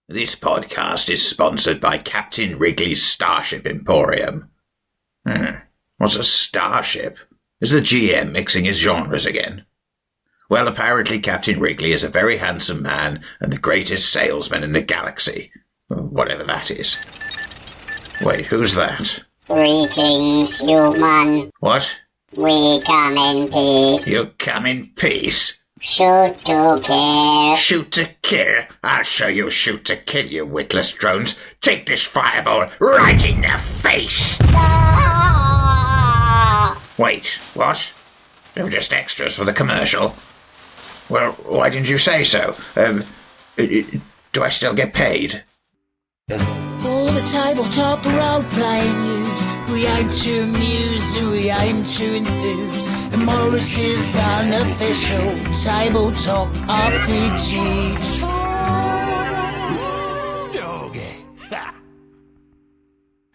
This podcast is sponsored by Captain Wrigley's Starship Emporium. What's a starship? Is the GM mixing his genres again? Well, apparently Captain Wrigley is a very handsome man and the greatest salesman in the galaxy. Whatever that is. Wait, who's that? Greetings, human. What? We come in peace. You come in peace? Shoot to kill. Shoot to kill? I'll show you shoot to kill, you witless drones. Take this fireball right in the face! Wait, what? They were just extras for the commercial. Well, why didn't you say so? Do I still get paid? All the tabletop role-playing news. We aim to amuse and we aim to enthuse. And Morrus is unofficial tabletop RPG.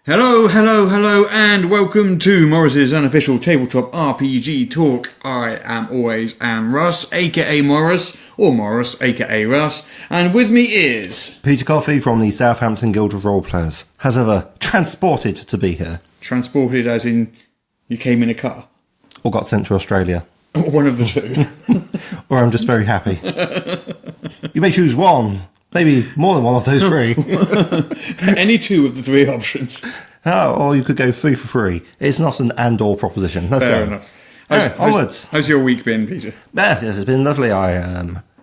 Hello, and welcome to Morris's unofficial tabletop RPG talk. I am Russ, aka Morrus, or Morrus, aka Russ, and with me is... Peter Coffey from the Southampton Guild of Roleplayers, has ever transported to be here. Transported as in you came in a car? Or got sent to Australia. One of the two. Or I'm just very happy. You may choose one. Maybe more than one of those three. Any two of the three options. Oh, or you could go 3 for free. It's not an and/or proposition. Let's Fair go. enough. Onwards. How's your week been, Peter? Yes, it's been lovely. I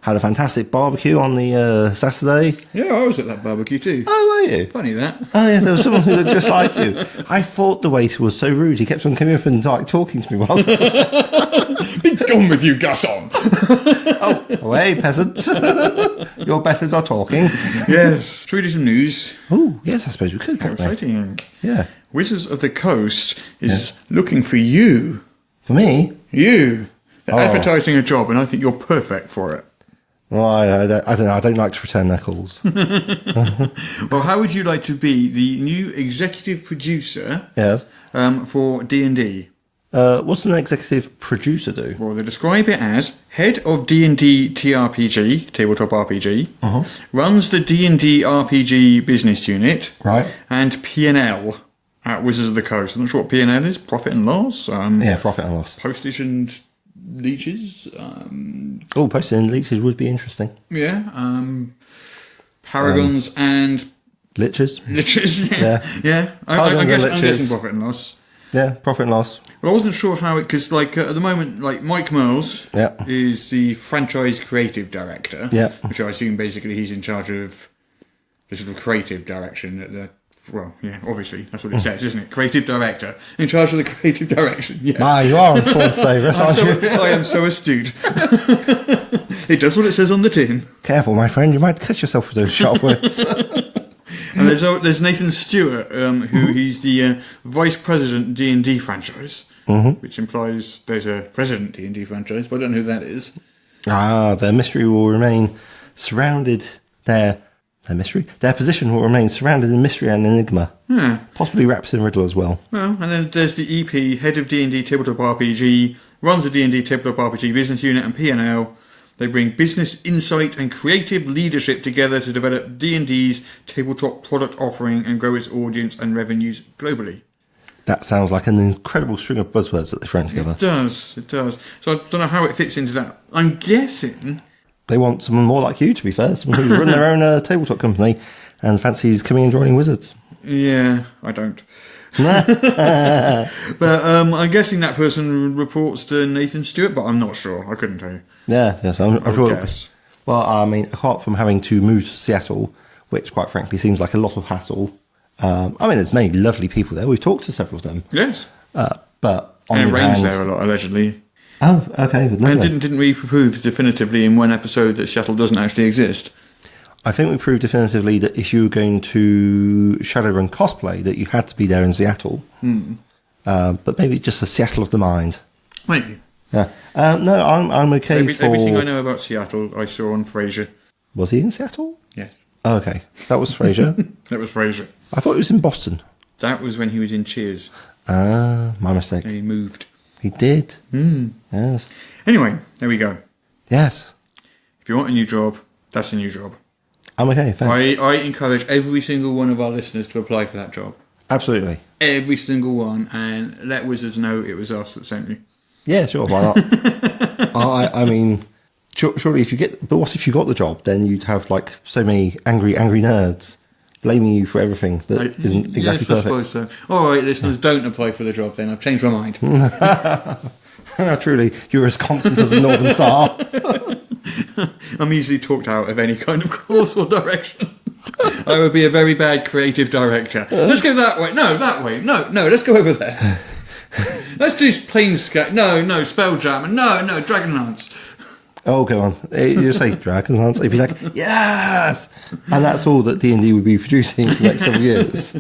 had a fantastic barbecue on the Saturday. Yeah, I was at that barbecue too. Oh, were you? Funny that. Oh, yeah, there was someone who looked just like you. I thought the waiter was so rude. He kept on coming up and talking to me while... Be gone with you, Gasson! Oh, away, peasants. Your betters are talking. Yes. Should we do some news? Oh, yes, I suppose we could. How couldn't we? exciting. Yeah. Wizards of the Coast is looking for you. For me? You. They're Oh. advertising a job, and I think you're perfect for it. Well, I don't know. I don't like to return their calls. Well, how would you like to be the new executive producer Yes. for D&D? What's an executive producer do? Well, they describe it as head of D&D TRPG, tabletop RPG, runs the D&D RPG business unit, Right. and P&L at Wizards of the Coast. I'm not sure what P&L is, profit and loss, Yeah, profit and loss. postage and leeches, Oh, posting and leeches would be interesting. paragons and Liches? liches. Yeah. Yeah. I'm Paragons and guessing liches. profit and loss. Yeah, profit and loss. But I wasn't sure how it, because at the moment, Mike Merles Yeah. is the franchise creative director. Yeah. Which I assume basically he's in charge of the sort of creative direction at the. Well, yeah, obviously that's what it says, isn't it? Creative director in charge of the creative direction. Yes. Ah, you are informed today, Russ, aren't you? I am so astute. It does what it says on the tin. Careful, my friend, you might cut yourself with those sharp words. And there's Nathan Stewart, who he's the vice president D&D franchise, which implies there's a president D&D franchise, but I don't know who that is. Their mystery will remain surrounded. Their position will remain surrounded in mystery and enigma. Yeah. Possibly wrapped in riddle as well. Well, and then there's the EP, head of D&D tabletop RPG, runs the D&D tabletop RPG business unit and P&L. They bring business insight and creative leadership together to develop D&D's tabletop product offering and grow its audience and revenues globally. That sounds like an incredible string of buzzwords that they thrown together. It does. So I don't know how it fits into that. I'm guessing... They want someone more like you, to be fair, someone who's run their own tabletop company and fancies coming and joining Wizards. Yeah, I don't. But I'm guessing that person reports to Nathan Stewart, but I'm not sure. I couldn't tell you. Yes, I'm I sure. would guess. Well, I mean, apart from having to move to Seattle, which quite frankly seems like a lot of hassle, there's many lovely people there. We've talked to several of them. Yes. But on And it the rains hand... there a lot, allegedly. Oh, okay. Lovely. And didn't we prove definitively in one episode that Seattle doesn't actually exist? I think we proved definitively that if you were going to Shadowrun cosplay, that you had to be there in Seattle. But maybe just a Seattle of the mind. Maybe. Yeah. No, I'm okay for... Everything I know about Seattle I saw on Frasier. Was he in Seattle? Yes. Oh, okay. That was Frasier. That was Frasier. I thought it was in Boston. That was when he was in Cheers. My mistake. And he moved. He did. Yes. Anyway, there we go. Yes. If you want a new job, that's a new job. I'm okay, thanks. I encourage every single one of our listeners to apply for that job. Absolutely. Every single one, and let Wizards know it was us that sent you. Yeah, sure, why not? I mean, surely but what if you got the job? Then you'd have like so many angry nerds blaming you for everything that isn't exactly yes, perfect. I suppose so. All right, listeners, don't apply for the job then. I've changed my mind. Truly, you're as constant as the Northern Star. I'm easily talked out of any kind of course or direction. I would be a very bad creative director. Let's go that way. No, that way. No, let's go over there. Let's do Planescape. No, Spelljammer. No, Dragonlance. Oh, go on. You say Dragonlance, they'd be like, yes! And that's all that D&D would be producing for the next several years.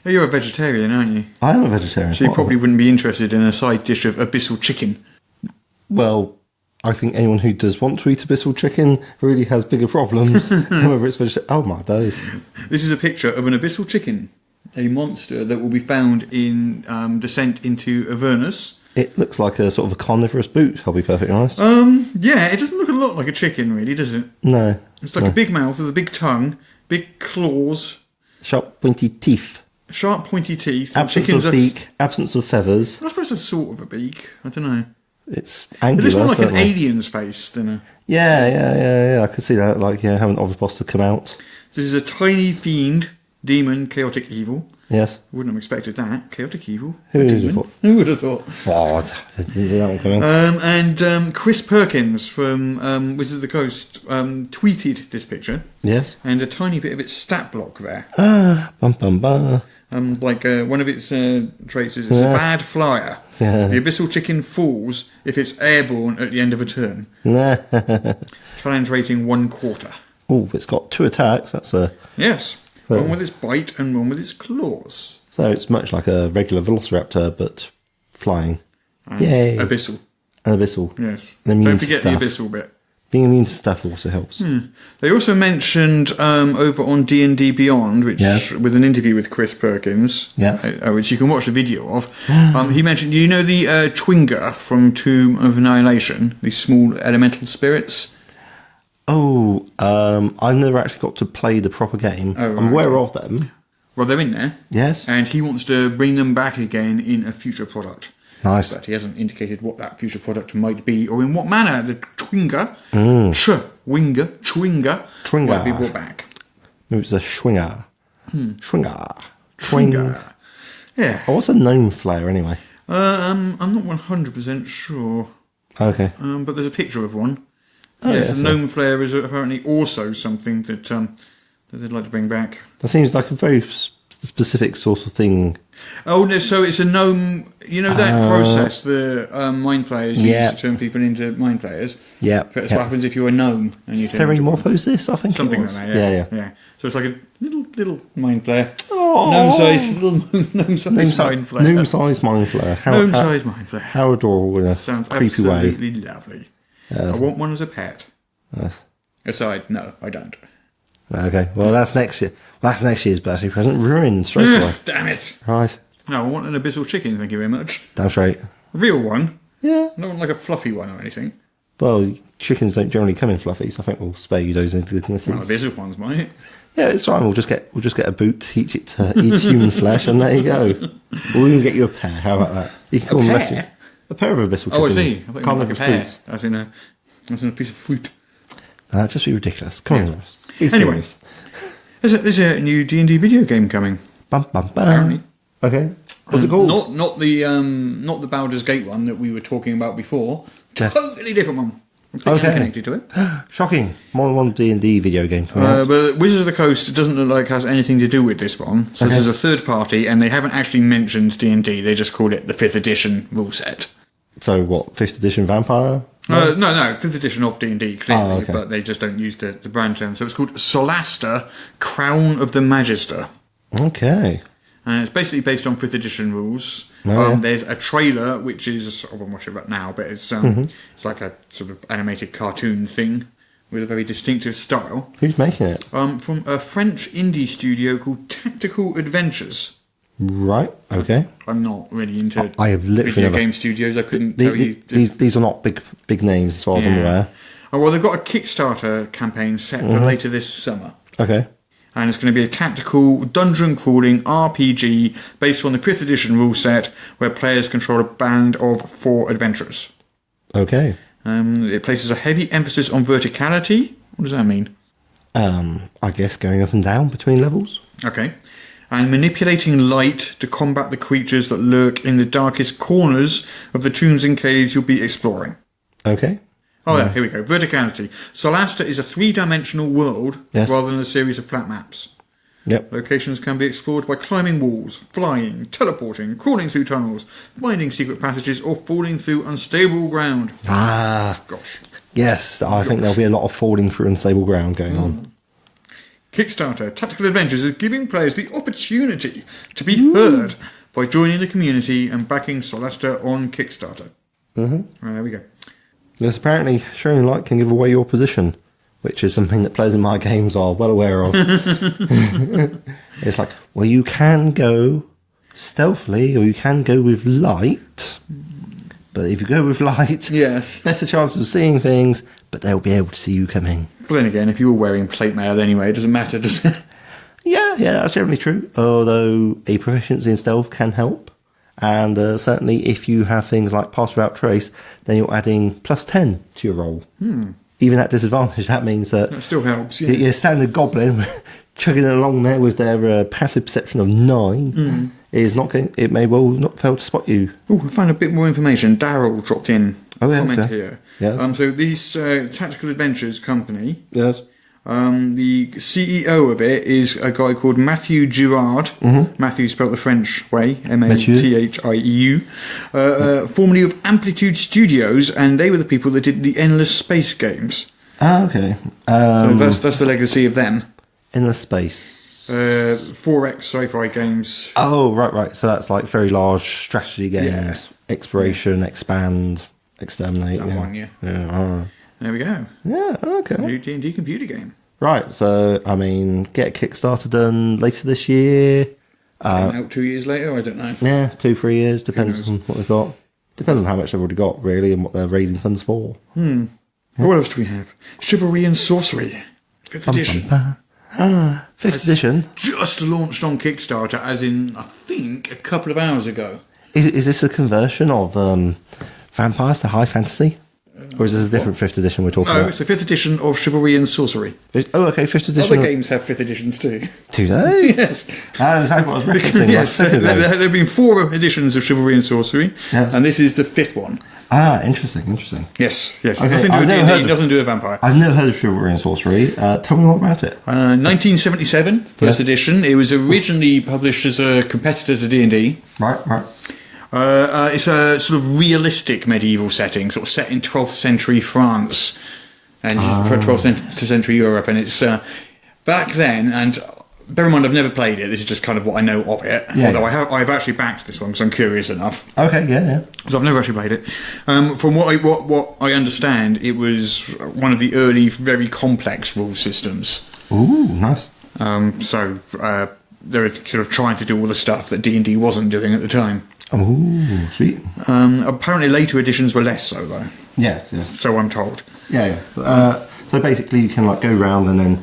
You're a vegetarian, aren't you? I am a vegetarian. So you probably wouldn't be interested in a side dish of abyssal chicken. Well, I think anyone who does want to eat abyssal chicken really has bigger problems than whether it's vegetarian. Oh my days. This is a picture of an abyssal chicken, a monster that will be found in Descent into Avernus. It looks like a sort of a carnivorous boot, I'll be perfectly honest. Yeah, it doesn't look a lot like a chicken, really, does it? No. It's like a big mouth with a big tongue, big claws, Sharp, pointy teeth. sharp, pointy teeth. Absence of beak, absence of feathers. I suppose it's sort of a beak. I don't know. It's It angular, looks more like certainly. an alien's face than a... Yeah, I could see that, like, having Obvious to come out. This is a tiny fiend, demon, chaotic evil. Yes. Wouldn't have expected that. Chaotic evil. Who a would have demon. thought? Who would have thought? Oh, I didn't see that one coming. And Chris Perkins from Wizards of the Coast tweeted this picture. Yes. And a tiny bit of its stat block there. Bum bum bum. One of its traits is it's a bad flyer. Yeah. The abyssal chicken falls if it's airborne at the end of a turn. Challenge rating 1/4. Oh, it's got 2 attacks. That's a... Yes. One with its bite and one with its claws. So it's much like a regular Velociraptor, but flying. And Yay. Abyssal. An abyssal. Yes. And immune Don't to forget stuff. the abyssal bit. Being immune to stuff also helps. They also mentioned over on D&D Beyond, which Yes. with an interview with Chris Perkins, Yes. which you can watch the video of. He mentioned, you know the Twinger from Tomb of Annihilation, these small elemental spirits? Oh, I've never actually got to play the proper game. Oh, right, I'm aware okay. of them. Well, they're in there. Yes. And he wants to bring them back again in a future product. Nice. But he hasn't indicated what that future product might be or in what manner the Twinger, Twinger might be brought back. Maybe it's a Schwinger. Schwinger. Twinger. Yeah. Oh, what's a gnome flare anyway? I'm not 100% sure. Okay. But there's a picture of one. Oh, yes, yeah, the gnome flare is apparently also something that they'd like to bring back. That seems like a very specific sort of thing. Oh, no, so it's a gnome... You know that process the mind players use to turn people into mind players? Yeah. That's what happens if you're a gnome. And you turn into Cerimorphosis, I think something it like was. that, Yeah. So it's like a little mind player. Oh. Gnome-sized mind player. Gnome-sized mind flare. Gnome-sized mind player. How adorable in a Sounds creepy way. absolutely lovely. I want one as a pet. Yes. Aside, no, I don't. Okay, well that's next year. That's next year's birthday present. Ruined straight away. Damn it. Right. No, I want an abyssal chicken, thank you very much. Damn straight. A real one. Yeah. I don't want like a fluffy one or anything. Well, chickens don't generally come in fluffies. I think we'll spare you those indignity. Well, abyssal ones might. Yeah, it's fine. We'll just get a boot, teach it to eat human flesh, and there you go. We'll even get you a pair. How about that? You can call them pair? rescue. A pair of abyssal chickens. Oh, I see. I thought you meant like a Carnivorous pear. boots. As in a piece of fruit. That'd just be ridiculous. Come on, Morrus. Be Anyway. serious. There's a new D&D video game coming. Bum bum bum. Apparently. Okay. What's it called? Not the Baldur's Gate one that we were talking about before. Yes. Totally different one. Completely Okay. unconnected to it. Shocking. More than one D&D video game coming out. But Wizards of the Coast doesn't look like it has anything to do with this one. So this is a third party, and they haven't actually mentioned D&D. They just called it the 5th edition rule set. So what? 5th edition vampire? No, 5th edition of D&D, clearly, Oh, okay. but they just don't use the brand term. So it's called Solaster, Crown of the Magister. Okay. And it's basically based on 5th edition rules. Oh, yeah. There's a trailer, which is... I won't watch it right now, but it's it's like a sort of animated cartoon thing with a very distinctive style. Who's making it? From a French indie studio called Tactical Adventures. Right. Okay. I'm not really into I have literally video never... game studios. I couldn't tell you. These are not big names as far as I'm aware. Oh, well, they've got a Kickstarter campaign set for later this summer. Okay. And it's going to be a tactical dungeon crawling RPG based on the 5th edition rule set where players control a band of 4 adventurers. Okay. It places a heavy emphasis on verticality. What does that mean? I guess going up and down between levels. Okay. And manipulating light to combat the creatures that lurk in the darkest corners of the tombs and caves you'll be exploring. Okay. Oh, yeah, here we go. Verticality. Solasta is a 3-dimensional world rather than a series of flat maps. Yep. Locations can be explored by climbing walls, flying, teleporting, crawling through tunnels, finding secret passages, or falling through unstable ground. Ah. Gosh. Yes, I think there'll be a lot of falling through unstable ground going on. Kickstarter Tactical Adventures is giving players the opportunity to be heard by joining the community and backing Solasta on Kickstarter. There we go. Yes, apparently showing light can give away your position, which is something that players in my games are well aware of. It's like, well, you can go stealthily or you can go with light, but if you go with light, better chance of seeing things, but they'll be able to see you coming. But then again, if you were wearing plate mail anyway, it doesn't matter, does it? Yeah, that's generally true, although a proficiency in stealth can help. And certainly if you have things like pass without trace, then you're adding +10 to your roll. Even at disadvantage, that means that still helps, your standard goblin chugging along there with their passive perception of 9 is not going. It may well not fail to spot you. Oh, we found a bit more information. Daryl dropped in a comment here. Yes. So this Tactical Adventures company, Yes. the CEO of it is a guy called Matthew Girard. Matthew spelled the French way, Mathieu, formerly of Amplitude Studios, and they were the people that did the Endless Space games. Ah, okay. So that's the legacy of them. Endless Space. 4X sci-fi games. Oh, right. So that's like very large strategy games. Exploration, expand, exterminate. That one, yeah. There we go. Yeah, okay. New D&D computer game. Right, so, I mean, get a Kickstarter done later this year. Out 2 years later, I don't know. Yeah, 2-3 years, depends on what they've got. Depends on how much they've already got, really, and what they're raising funds for. What else do we have? Chivalry and Sorcery. 5th edition. 5th edition? Just launched on Kickstarter, as in, I think, a couple of hours ago. Is this a conversion of vampires to high fantasy? Or is this a different 5th edition we're talking about? No, it's the 5th edition of Chivalry and Sorcery. Oh, okay, 5th edition. Other games have 5th editions too. Do they? Yes. That's what I was referencing. Yes, there have been 4 editions of Chivalry and Sorcery, and this is the 5th one. Ah, interesting. Yes. Okay, Nothing to do with D&D, nothing to do with vampire. I've never heard of Chivalry and Sorcery. Tell me more about it. 1977, first edition. It was originally published as a competitor to D&D. Right. It's a sort of realistic medieval setting, sort of set in 12th century France and 12th century Europe. And it's back then, and bear in mind, I've never played it. This is just kind of what I know of it. Although I've actually backed this one because I'm curious enough. Okay, yeah. Because I've never actually played it. From what I understand, it was one of the early, very complex rule systems. Ooh, nice. So they're sort of trying to do all the stuff that D&D wasn't doing at the time. Oh, sweet. Apparently later editions were less so, though. Yes. So I'm told. Yeah. So basically you can like go around and then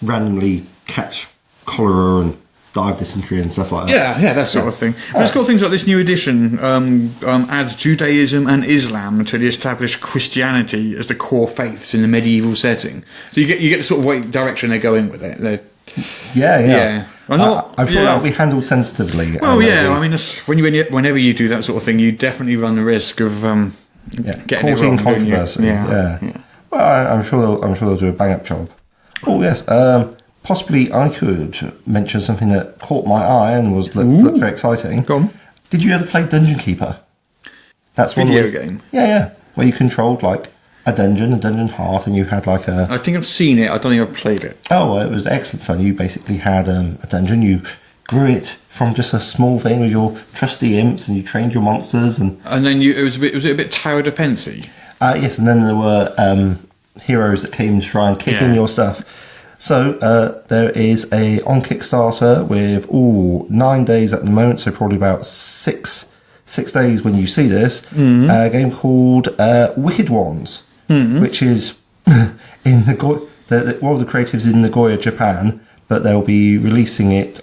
randomly catch cholera and die of dysentery and stuff like that. Yeah, that sort of thing. And it's got things like this new edition adds Judaism and Islam to the established Christianity as the core faiths in the medieval setting. So you get the sort of direction they're going with it. Yeah. I'm thought that would be handled sensitively. Well, I mean, whenever you do that sort of thing, you definitely run the risk of getting it wrong. Controversy. Yeah. Well, I'm sure they'll do a bang up job. Oh yes. Possibly I could mention something that caught my eye and looked very exciting. Go on. Did you ever play Dungeon Keeper? That's one video game. Yeah. Where you controlled like a dungeon heart, and you had like a... I think I've seen it. I don't think I've played it. Oh, well, it was excellent fun. You basically had a dungeon. You grew it from just a small thing with your trusty imps, and you trained your monsters, and then was it a bit tower defensey? Yes, and then there were heroes that came to try and kick in your stuff. So there is on Kickstarter with 9 days at the moment, so probably about six days when you see this. A game called Wicked Ones. Which is in one of the creatives is in Nagoya, Japan, but they'll be releasing it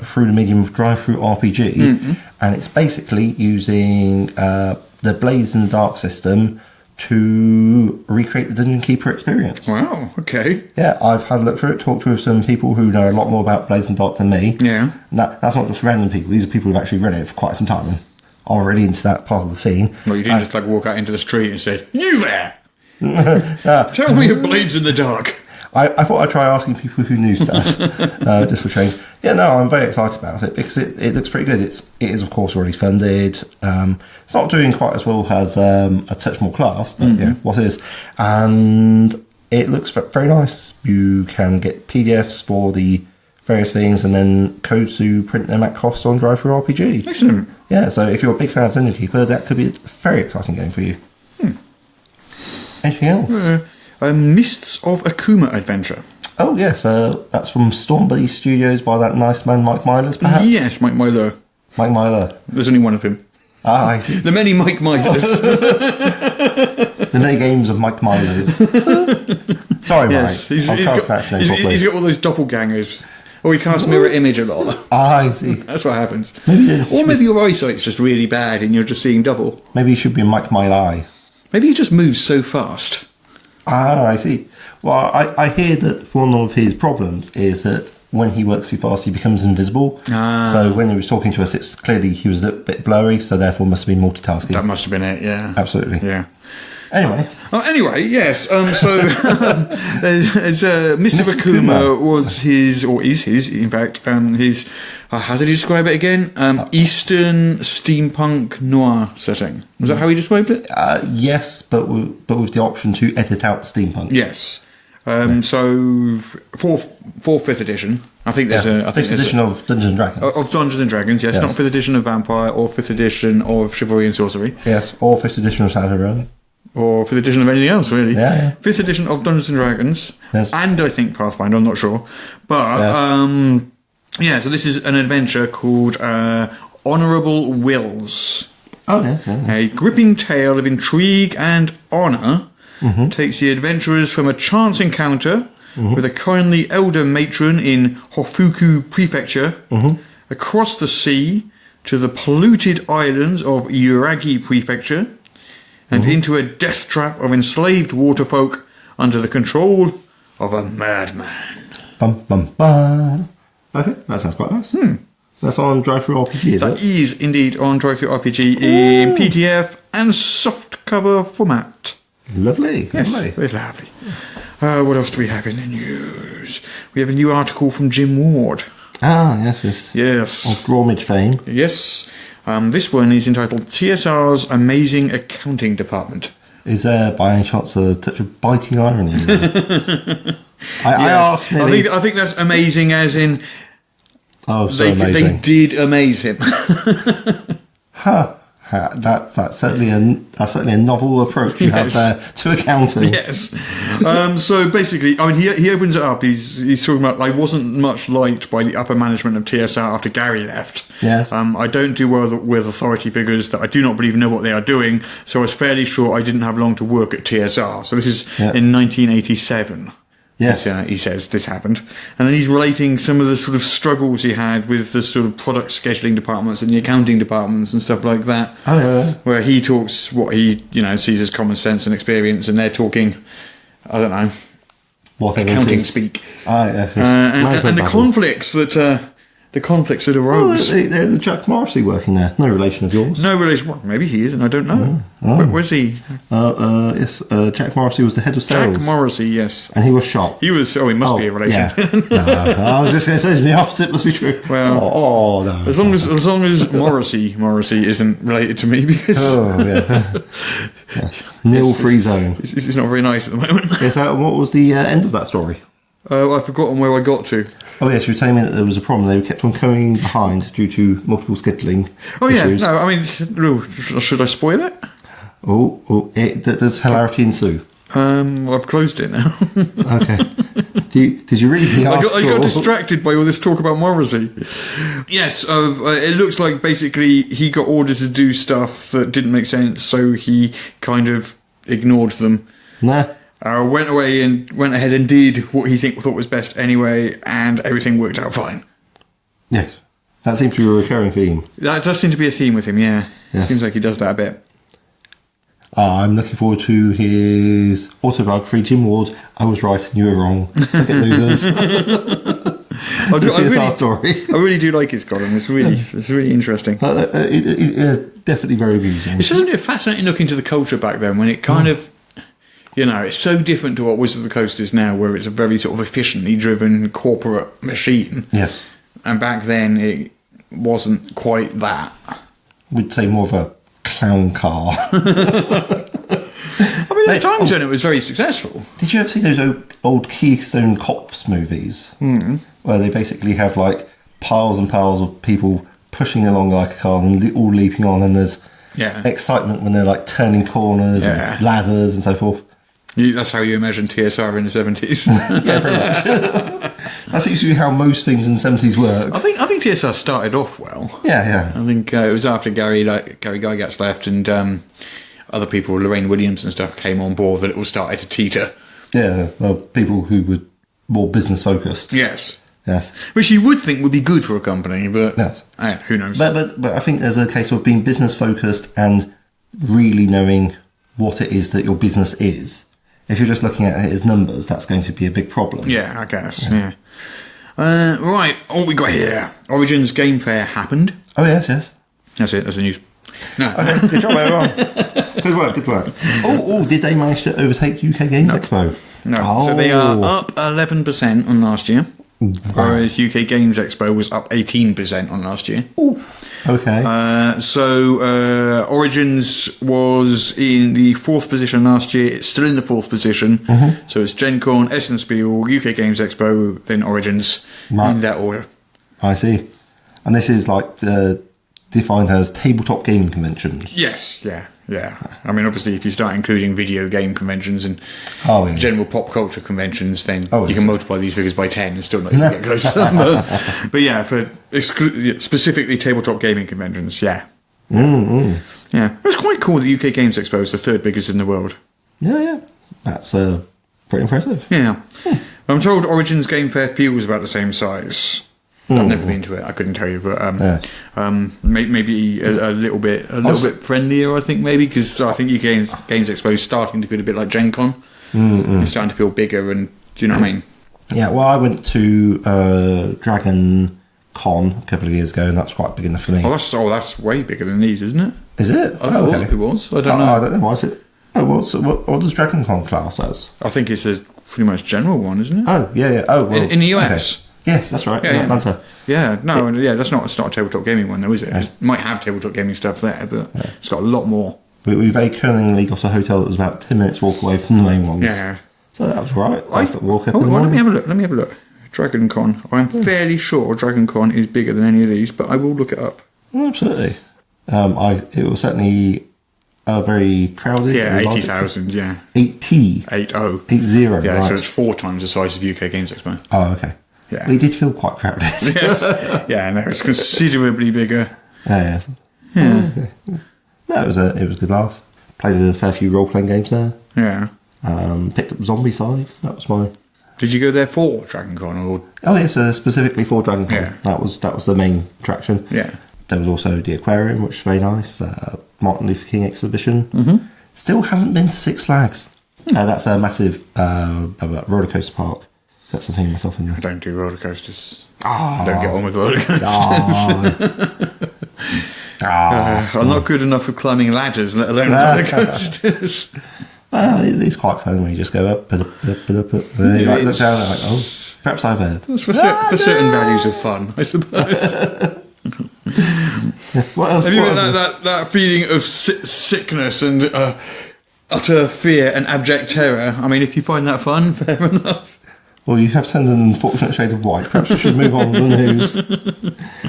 through the medium of Drive-Thru RPG, and it's basically using the Blaze in the Dark system to recreate the Dungeon Keeper experience. Wow, okay. Yeah, I've had a look through it, talked with some people who know a lot more about Blaze in the Dark than me. Yeah. That's not just random people, these are people who've actually read it for quite some time and are already into that part of the scene. Well, you didn't just walk out into the street and said, "You there! Tell me your Blades in the Dark." I thought I'd try asking people who knew stuff, just for change. Yeah, no, I'm very excited about it because it looks pretty good. It is, of course, already funded. It's not doing quite as well as a Touch More Class, but yeah, what is. And it looks very nice. You can get PDFs for the various things and then codes to print them at cost on Drive-Thru RPG. Excellent. Yeah, so if you're a big fan of Dungeon Keeper, that could be a very exciting game for you. Anything else? Mists of Akuma Adventure. Oh, yes, that's from Stormbuddy Studios by that nice man Mike Milers, perhaps? Yes, Mike Milo. Mike Myler. There's only one of him. Ah, I see. The many Mike Milers. The many games of Mike Milers. Sorry, Yes, Mike. he's got all those doppelgangers. Or he casts mirror image a lot. Ah, I see. That's what happens. Maybe Maybe your eyesight's just really bad and you're just seeing double. Maybe he should be Mike Myler. Maybe he just moves so fast. Ah, I see. Well, I hear that one of his problems is that when he works too fast, he becomes invisible. Ah. So when he was talking to us, it's clearly he was a bit blurry, so therefore must have been multitasking. That must have been it, yeah. Absolutely. Yeah. Anyway. Yes. So, Mr. Akuma was his, or is his, in fact, his. How did he describe it again? Eastern steampunk noir setting. Was that how he described it? Yes, but with the option to edit out steampunk. Yes. So, for fifth edition, I think there's a fifth edition of Dungeons and Dragons. Of Dungeons and Dragons, yes, not fifth edition of Vampire or fifth edition of Chivalry and Sorcery. Yes, or fifth edition of Shadowrun. Or fifth edition of anything else, really. Yeah. Fifth edition of Dungeons and Dragons. Yes. And I think Pathfinder, I'm not sure. But, so this is an adventure called Honourable Wills. Oh, yeah. A gripping tale of intrigue and honour takes the adventurers from a chance encounter with a kindly elder matron in Hofuku Prefecture across the sea to the polluted islands of Uragi Prefecture and into a death trap of enslaved waterfolk under the control of a madman. Bum, bum, bum. Okay, that sounds quite nice. That's on Drive-Thru RPG, is That it? is indeed on Drive-Thru RPG in PDF and softcover format. Lovely. Yes, Lovely. very lovely. What else do we have in the news? We have a new article from Jim Ward. Ah, yes. Yes. Of Drawmage fame. Yes. This one is entitled TSR's Amazing Accounting Department. Is there, by any chance, a touch of biting irony in there? I asked nearly... I think that's amazing as in... Oh, so they amazing. did amaze him. That's certainly a novel approach you have there to accounting. Yes. So basically, I mean, he opens it up. He's talking about, I wasn't much liked by the upper management of TSR after Gary left. Yes. I don't do well with authority figures that I do not believe know what they are doing. So I was fairly sure I didn't have long to work at TSR. So this is in 1987. Yes. He says this happened. And then he's relating some of the sort of struggles he had with the sort of product scheduling departments and the accounting departments and stuff like that. Oh, yeah. Where he talks what he, sees as common sense and experience, and they're talking, I don't know, Whatever accounting speak. Ah, yes. And the conflicts that arose. There's Jack Morrissey working there. No relation of yours. No relation. Well, maybe he is, and I don't know. Where's he? Yes, Jack Morrissey was the head of sales. Jack Morrissey, yes. And he was shot. He was. Oh, he must be a relation. Yeah. I was just going to say the opposite must be true. Well, no. As long as Morrissey isn't related to me, because Nil free zone. It's not very nice at the moment. Yes. What was the end of that story? I've forgotten where I got to. Oh yes, you were telling me that there was a problem. They kept on coming behind due to multiple scheduling issues. No, I mean, should I spoil it? Does hilarity ensue? I've closed it now. Okay. Did you read the article? I got distracted by all this talk about Morrissey. Yes, it looks like basically he got ordered to do stuff that didn't make sense, so he kind of ignored them. Nah. went ahead and did what he thought was best anyway, and everything worked out fine. Yes. That seems to be a recurring theme. That does seem to be a theme with him, yeah. Yes. Seems like he does that a bit. I'm looking forward to his autobiography, Jim Ward. I was right and you were wrong. Suck it, losers. Story. I really do like his column. It's really interesting. Definitely very amusing. It's certainly a fascinating look into the culture back then, when it kind of, it's so different to what Wizards of the Coast is now, where it's a very sort of efficiently driven corporate machine. Yes. And back then it wasn't quite that. We'd say more of a clown car. I mean, at times when it was very successful. Did you ever see those old Keystone Cops movies? Where they basically have like piles and piles of people pushing along like a car and all leaping on, and there's excitement when they're like turning corners and ladders and so forth. That's how you imagine TSR in the 70s. Yeah, pretty much. That seems to be how most things in the 70s works. I think TSR started off well. Yeah. I think it was after Gary Gygax left and other people, Lorraine Williams and stuff, came on board that it all started to teeter. Yeah, people who were more business focused. Yes. Which you would think would be good for a company, but who knows? But I think there's a case of being business focused and really knowing what it is that your business is. If you're just looking at it as numbers, that's going to be a big problem. Yeah, I guess. Yeah. Right, what we got here? Origins Game Fair happened. Oh yes. That's it. That's the news. No. Okay, good job, everyone. Good work. Oh, did they manage to overtake UK Games Expo? No. So they are up 11% on last year. Whereas UK Games Expo was up 18% on last year. Ooh. Okay. So Origins was in the 4th position last year. It's still in the 4th position. Mm-hmm. So it's Gen Con, Essen Spiel, UK Games Expo, then Origins, in that order. I see. And this is like defined as tabletop gaming conventions. Yes, yeah. I mean, obviously, if you start including video game conventions and general pop culture conventions, then you can multiply these figures by 10 and still not even get close to the number. But yeah, for specifically tabletop gaming conventions, yeah. Mm-hmm. Yeah. It's quite cool that UK Games Expo is the 3rd biggest in the world. Yeah. That's pretty impressive. Yeah. I'm told Origins Game Fair feels about the same size. I've never been to it. I couldn't tell you, but maybe a little bit friendlier. I think maybe because I think UK Games Expo is starting to feel a bit like Gen Con. It's starting to feel bigger, and do you know what I mean? Yeah. Well, I went to Dragon Con a couple of years ago, and that's quite big enough for me. That's way bigger than these, isn't it? Is it? I thought it was. I don't know. I don't know. Why is it? Oh, what does Dragon Con class as? I think it's a pretty much general one, isn't it? Oh, yeah. Oh, well, in the US. Okay. Yes, that's right. Yeah. Atlanta. Yeah, no, it's not a tabletop gaming one, though, is it? It might have tabletop gaming stuff there, but it's got a lot more. We very cunningly got a hotel that was about 10 minutes walk away from the main ones. Yeah. So that was right. Let me have a look. Dragon Con. I'm fairly sure Dragon Con is bigger than any of these, but I will look it up. Absolutely. It was certainly very crowded. Yeah, 80,000, yeah. 80? 80. 80, yeah, right. So it's 4 times the size of UK Games Expo. Oh, okay. Yeah. We did feel quite crowded. Yes. Yeah, no, it's considerably bigger. Yes. Yeah. No, it was a good laugh. Played a fair few role-playing games there. Yeah. Picked up Zombie Side. That was my... Did you go there for Dragon Con? Or? Oh, yes, specifically for Dragon Con. Yeah. That was the main attraction. Yeah. There was also the aquarium, which was very nice. Martin Luther King exhibition. Mm-hmm. Still haven't been to Six Flags. That's a massive roller coaster park. That's something myself in there. I don't do roller coasters. Oh. I don't get on with roller coasters. I'm not good enough for climbing ladders, let alone roller coasters. It's quite fun when you just go up and up, and then you look down and like, perhaps I've heard. It's for certain values of fun, I suppose. What else? Have you got that feeling of sickness and utter fear and abject terror? I mean, if you find that fun, fair enough. Well, you have turned an unfortunate shade of white. Perhaps we should move on to the news.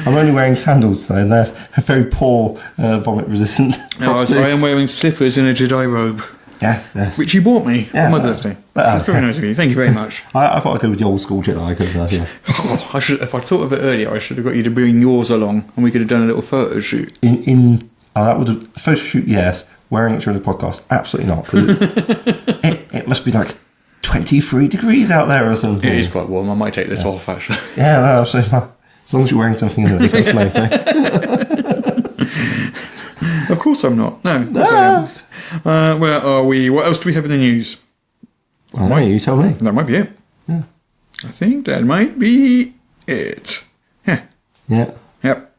I'm only wearing sandals today, and they're very poor vomit-resistant properties. I am wearing slippers and a Jedi robe. Yeah, yes. Which you bought me for my birthday. That's very nice of you. Thank you very much. I thought I'd go with the old school Jedi, because, if I'd thought of it earlier, I should have got you to bring yours along, and we could have done a little photo shoot. That would have... Photo shoot, yes. wearing it during the podcast? Absolutely not. 'Cause it must be like 23 degrees out there or something. It is quite warm. I might take this off, actually. Yeah, no, absolutely. As long as you're wearing something underneath, that's the main thing. Of course I'm not. No, of course I am. Where are we? What else do we have in the news? I don't know, you tell me. That might be it. Yeah. I think that might be it. Yeah. Yeah. Yep.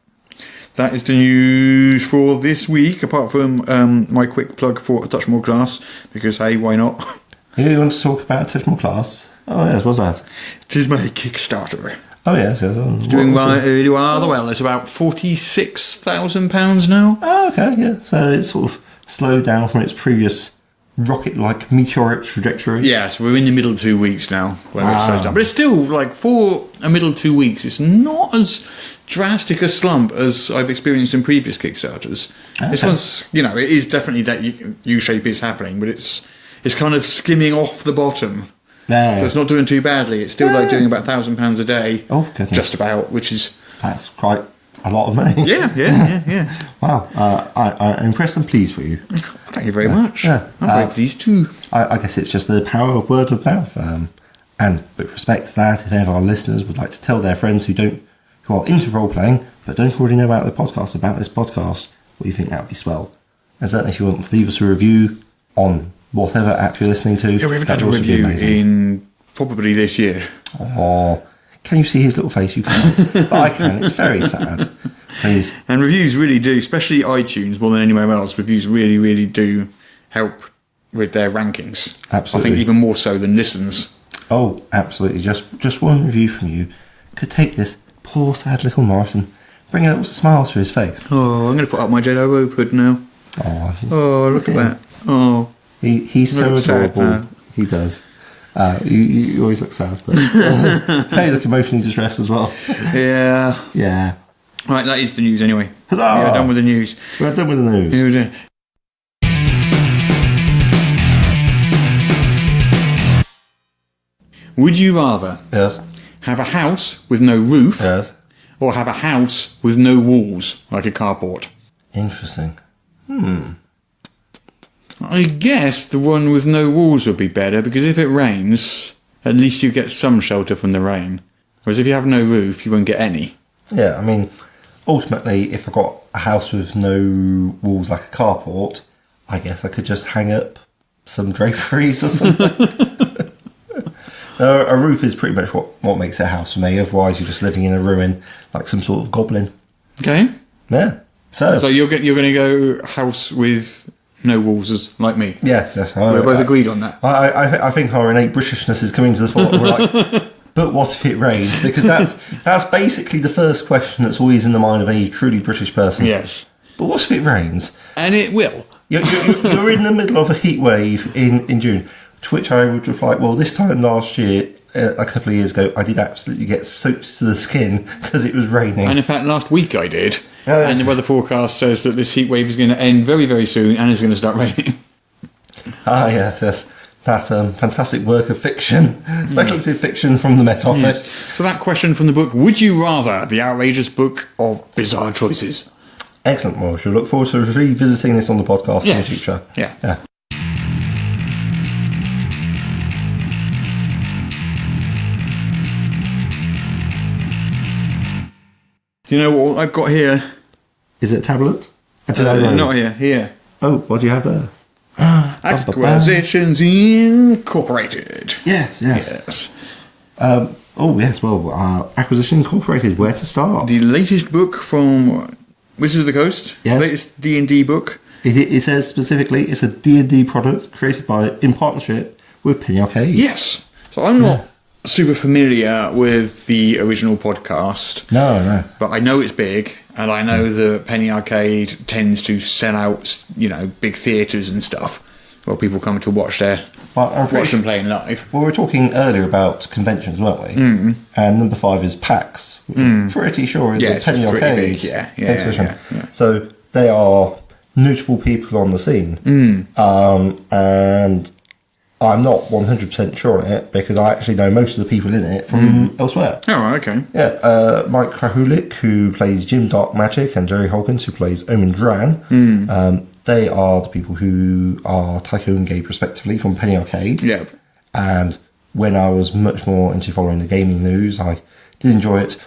That is the news for this week, apart from my quick plug for a Touch More class, because, hey, why not? You want to talk about Touch More class? Oh, yes, what's that? It is my Kickstarter. Oh, yes, yes. It's doing really well. It's about £46,000 now. Oh, okay, yeah. So it's sort of slowed down from its previous rocket-like meteoric trajectory. Yeah, so we're in the middle 2 weeks now when it slows down. But it's still, like, for a middle 2 weeks, it's not as drastic a slump as I've experienced in previous Kickstarters. Okay. This one's, it is definitely that U-shape is happening, but it's kind of skimming off the bottom. Yeah. So it's not doing too badly. It's still, like, doing about £1,000 a day. Oh, goodness. Just about, which is... That's quite a lot of money. Yeah. Wow. I'm impressed and pleased for you. Thank you very much. Yeah. I'm very pleased too. I guess it's just the power of word of mouth. And with respect to that, if any of our listeners would like to tell their friends who are into role playing but don't already know about this podcast, what you think that would be swell. And certainly if you want to leave us a review on whatever app you're listening to, Yeah, we haven't had a review in probably this year. Oh, can you see his little face? You can't, but I can. It's very sad. Please. And reviews really do, especially iTunes more than anywhere else. Reviews really, really do help with their rankings. Absolutely. I think even more so than listens. Oh, absolutely. Just one review from you could take this poor, sad little Morrus and bring a little smile to his face. Oh, I'm going to put up my Jedi Robe hood now. Oh, look at that. Oh, he's so adorable. He does. You always look sad, but you look emotionally distressed as well. Yeah. Yeah. Right, that is the news anyway. Huzzah! We're done with the news. We're done with the news. Yeah, we're done. Would you rather Yes. have a house with no roof Yes. or have a house with no walls, like a carport? Interesting. I guess the one with no walls would be better, because if it rains, at least you get some shelter from the rain. Whereas if you have no roof, you won't get any. Yeah, I mean, ultimately, if I got a house with no walls like a carport, I guess I could just hang up some draperies or something. A roof is pretty much what makes it a house for me. Otherwise, you're just living in a ruin, like some sort of goblin. Okay. Yeah. So you're going to go house with no walls, as like me. Yes. We're both agreed on that. I think our innate Britishness is coming to the fore. We're like, but what if it rains? Because that's basically the first question that's always in the mind of any truly British person. Yes. But what if it rains? And it will. You're in the middle of a heat wave in June. To which I would reply, well, this time last year, a couple of years ago, I did absolutely get soaked to the skin because it was raining. And in fact, last week I did. Oh, and the weather forecast says that this heat wave is going to end very, very soon and it's going to start raining. Yes. That fantastic work of fiction, speculative fiction from the Met Office. Yes. So that question from the book, would you rather, the outrageous book of bizarre choices? Excellent, Morris. We'll look forward to revisiting this on the podcast in the future. Yeah. Do you know what I've got here? Is it a tablet? Not Not here. Here. Oh, what do you have there? Acquisitions Incorporated. Yes. Well, Acquisition Incorporated, where to start? The latest book from Wizards of the Coast. Yes. Latest D&D book. It says specifically it's a D&D product created in partnership with Penny Arcade. Yes. So I'm not super familiar with the original podcast. No. But I know it's big, and I know that Penny Arcade tends to sell out, big theatres and stuff, where people come to watch them playing live. Well, we were talking earlier about conventions, weren't we? Mm. And number 5 is PAX, which I'm pretty sure is a Penny Arcade exhibition. Yeah. So they are notable people on the scene. And I'm not 100% sure on it because I actually know most of the people in it from elsewhere. Oh, right, okay. Yeah, Mike Krahulik, who plays Jim Dark Magic, and Jerry Hawkins, who plays Omen Dran. they are the people who are Tycho and Gabe respectively from Penny Arcade. Yeah. And when I was much more into following the gaming news, I did enjoy it.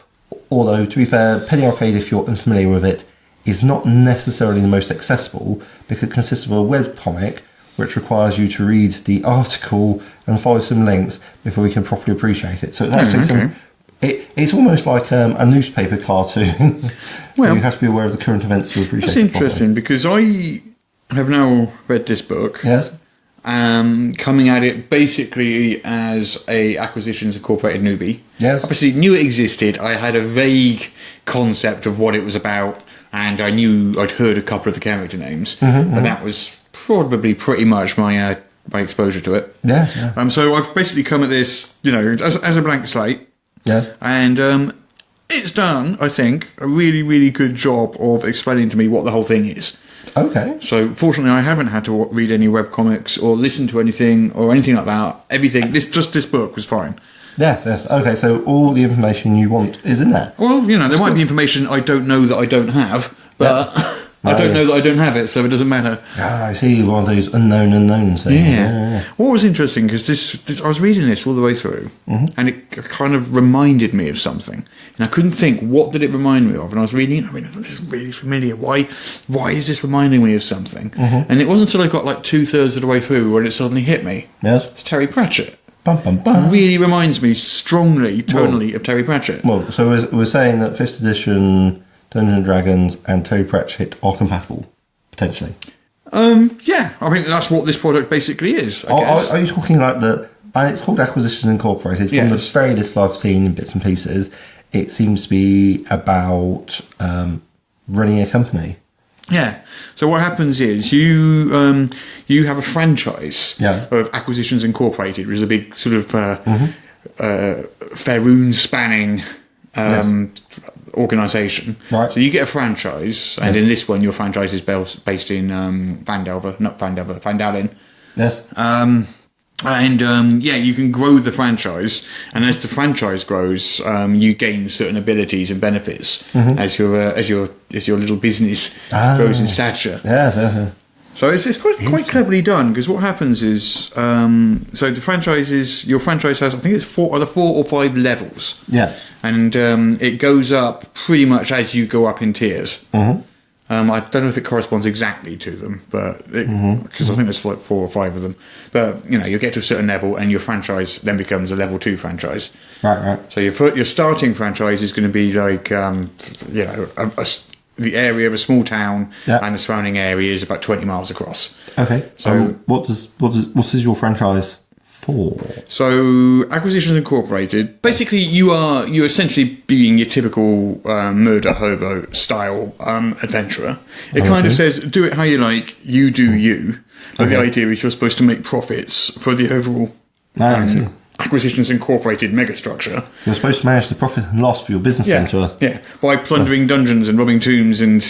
Although, to be fair, Penny Arcade, if you're unfamiliar with it, is not necessarily the most accessible because it consists of a webcomic which requires you to read the article and follow some links before you can properly appreciate it. So it's actually it's almost like a newspaper cartoon. So you have to be aware of the current events to appreciate it. That's interesting because I have now read this book. Yes. Coming at it basically as a Acquisitions Incorporated newbie. Yes. Obviously knew it existed. I had a vague concept of what it was about, and I knew I'd heard a couple of the character names, and that was probably pretty much my exposure to it. Yeah. So I've basically come at this, as a blank slate. Yes. And it's done, I think, a really, really good job of explaining to me what the whole thing is. Okay. So, fortunately, I haven't had to read any webcomics or listen to anything or anything like that. Everything, this book was fine. Yes. Okay, so all the information you want is in there. Well, there might be information I don't know that I don't have, but I don't know that I don't have it, so it doesn't matter. Ah, I see, one of those unknown unknowns things. Yeah. What was interesting, because this I was reading this all the way through, and it kind of reminded me of something. And I couldn't think, what did it remind me of? And I was reading it, and I went, this is really familiar. Why is this reminding me of something? And it wasn't until I got like 2/3 of the way through when it suddenly hit me. Yes. It's Terry Pratchett. Bum, bum, bum. Really reminds me strongly, tonally, of Terry Pratchett. Well, so we're saying that 5th edition Dungeons and Dragons and Terry Pratchett are compatible, potentially. Yeah, I mean, that's what this product basically is, I guess. Are you talking like the... it's called Acquisitions Incorporated. From the very little I've seen in bits and pieces, it seems to be about running a company. Yeah. So what happens is you have a franchise of Acquisitions Incorporated, which is a big sort of Faerun spanning organisation. Right. So you get a franchise, and in this one, your franchise is based in Van Dalen. Yes. You can grow the franchise, and as the franchise grows, you gain certain abilities and benefits as your little business grows in stature. Yes. So it's quite cleverly done, because what happens is, so the your franchise has, I think it's 4 or 5 levels. Yeah. And it goes up pretty much as you go up in tiers. I don't know if it corresponds exactly to them, but because I think there's like 4 or 5 of them. But you get to a certain level, and your franchise then becomes a level 2 franchise. Right. So your starting franchise is going to be like the area of a small town, and the surrounding area is about 20 miles across. Okay. So what is your franchise for? So Acquisitions Incorporated, basically you're essentially being your typical murder hobo style adventurer. It kind of says, do it how you like, you do you. But the idea is you're supposed to make profits for the overall Acquisitions Incorporated megastructure. You're supposed to manage the profit and loss for your business centre. Yeah, by plundering dungeons and robbing tombs and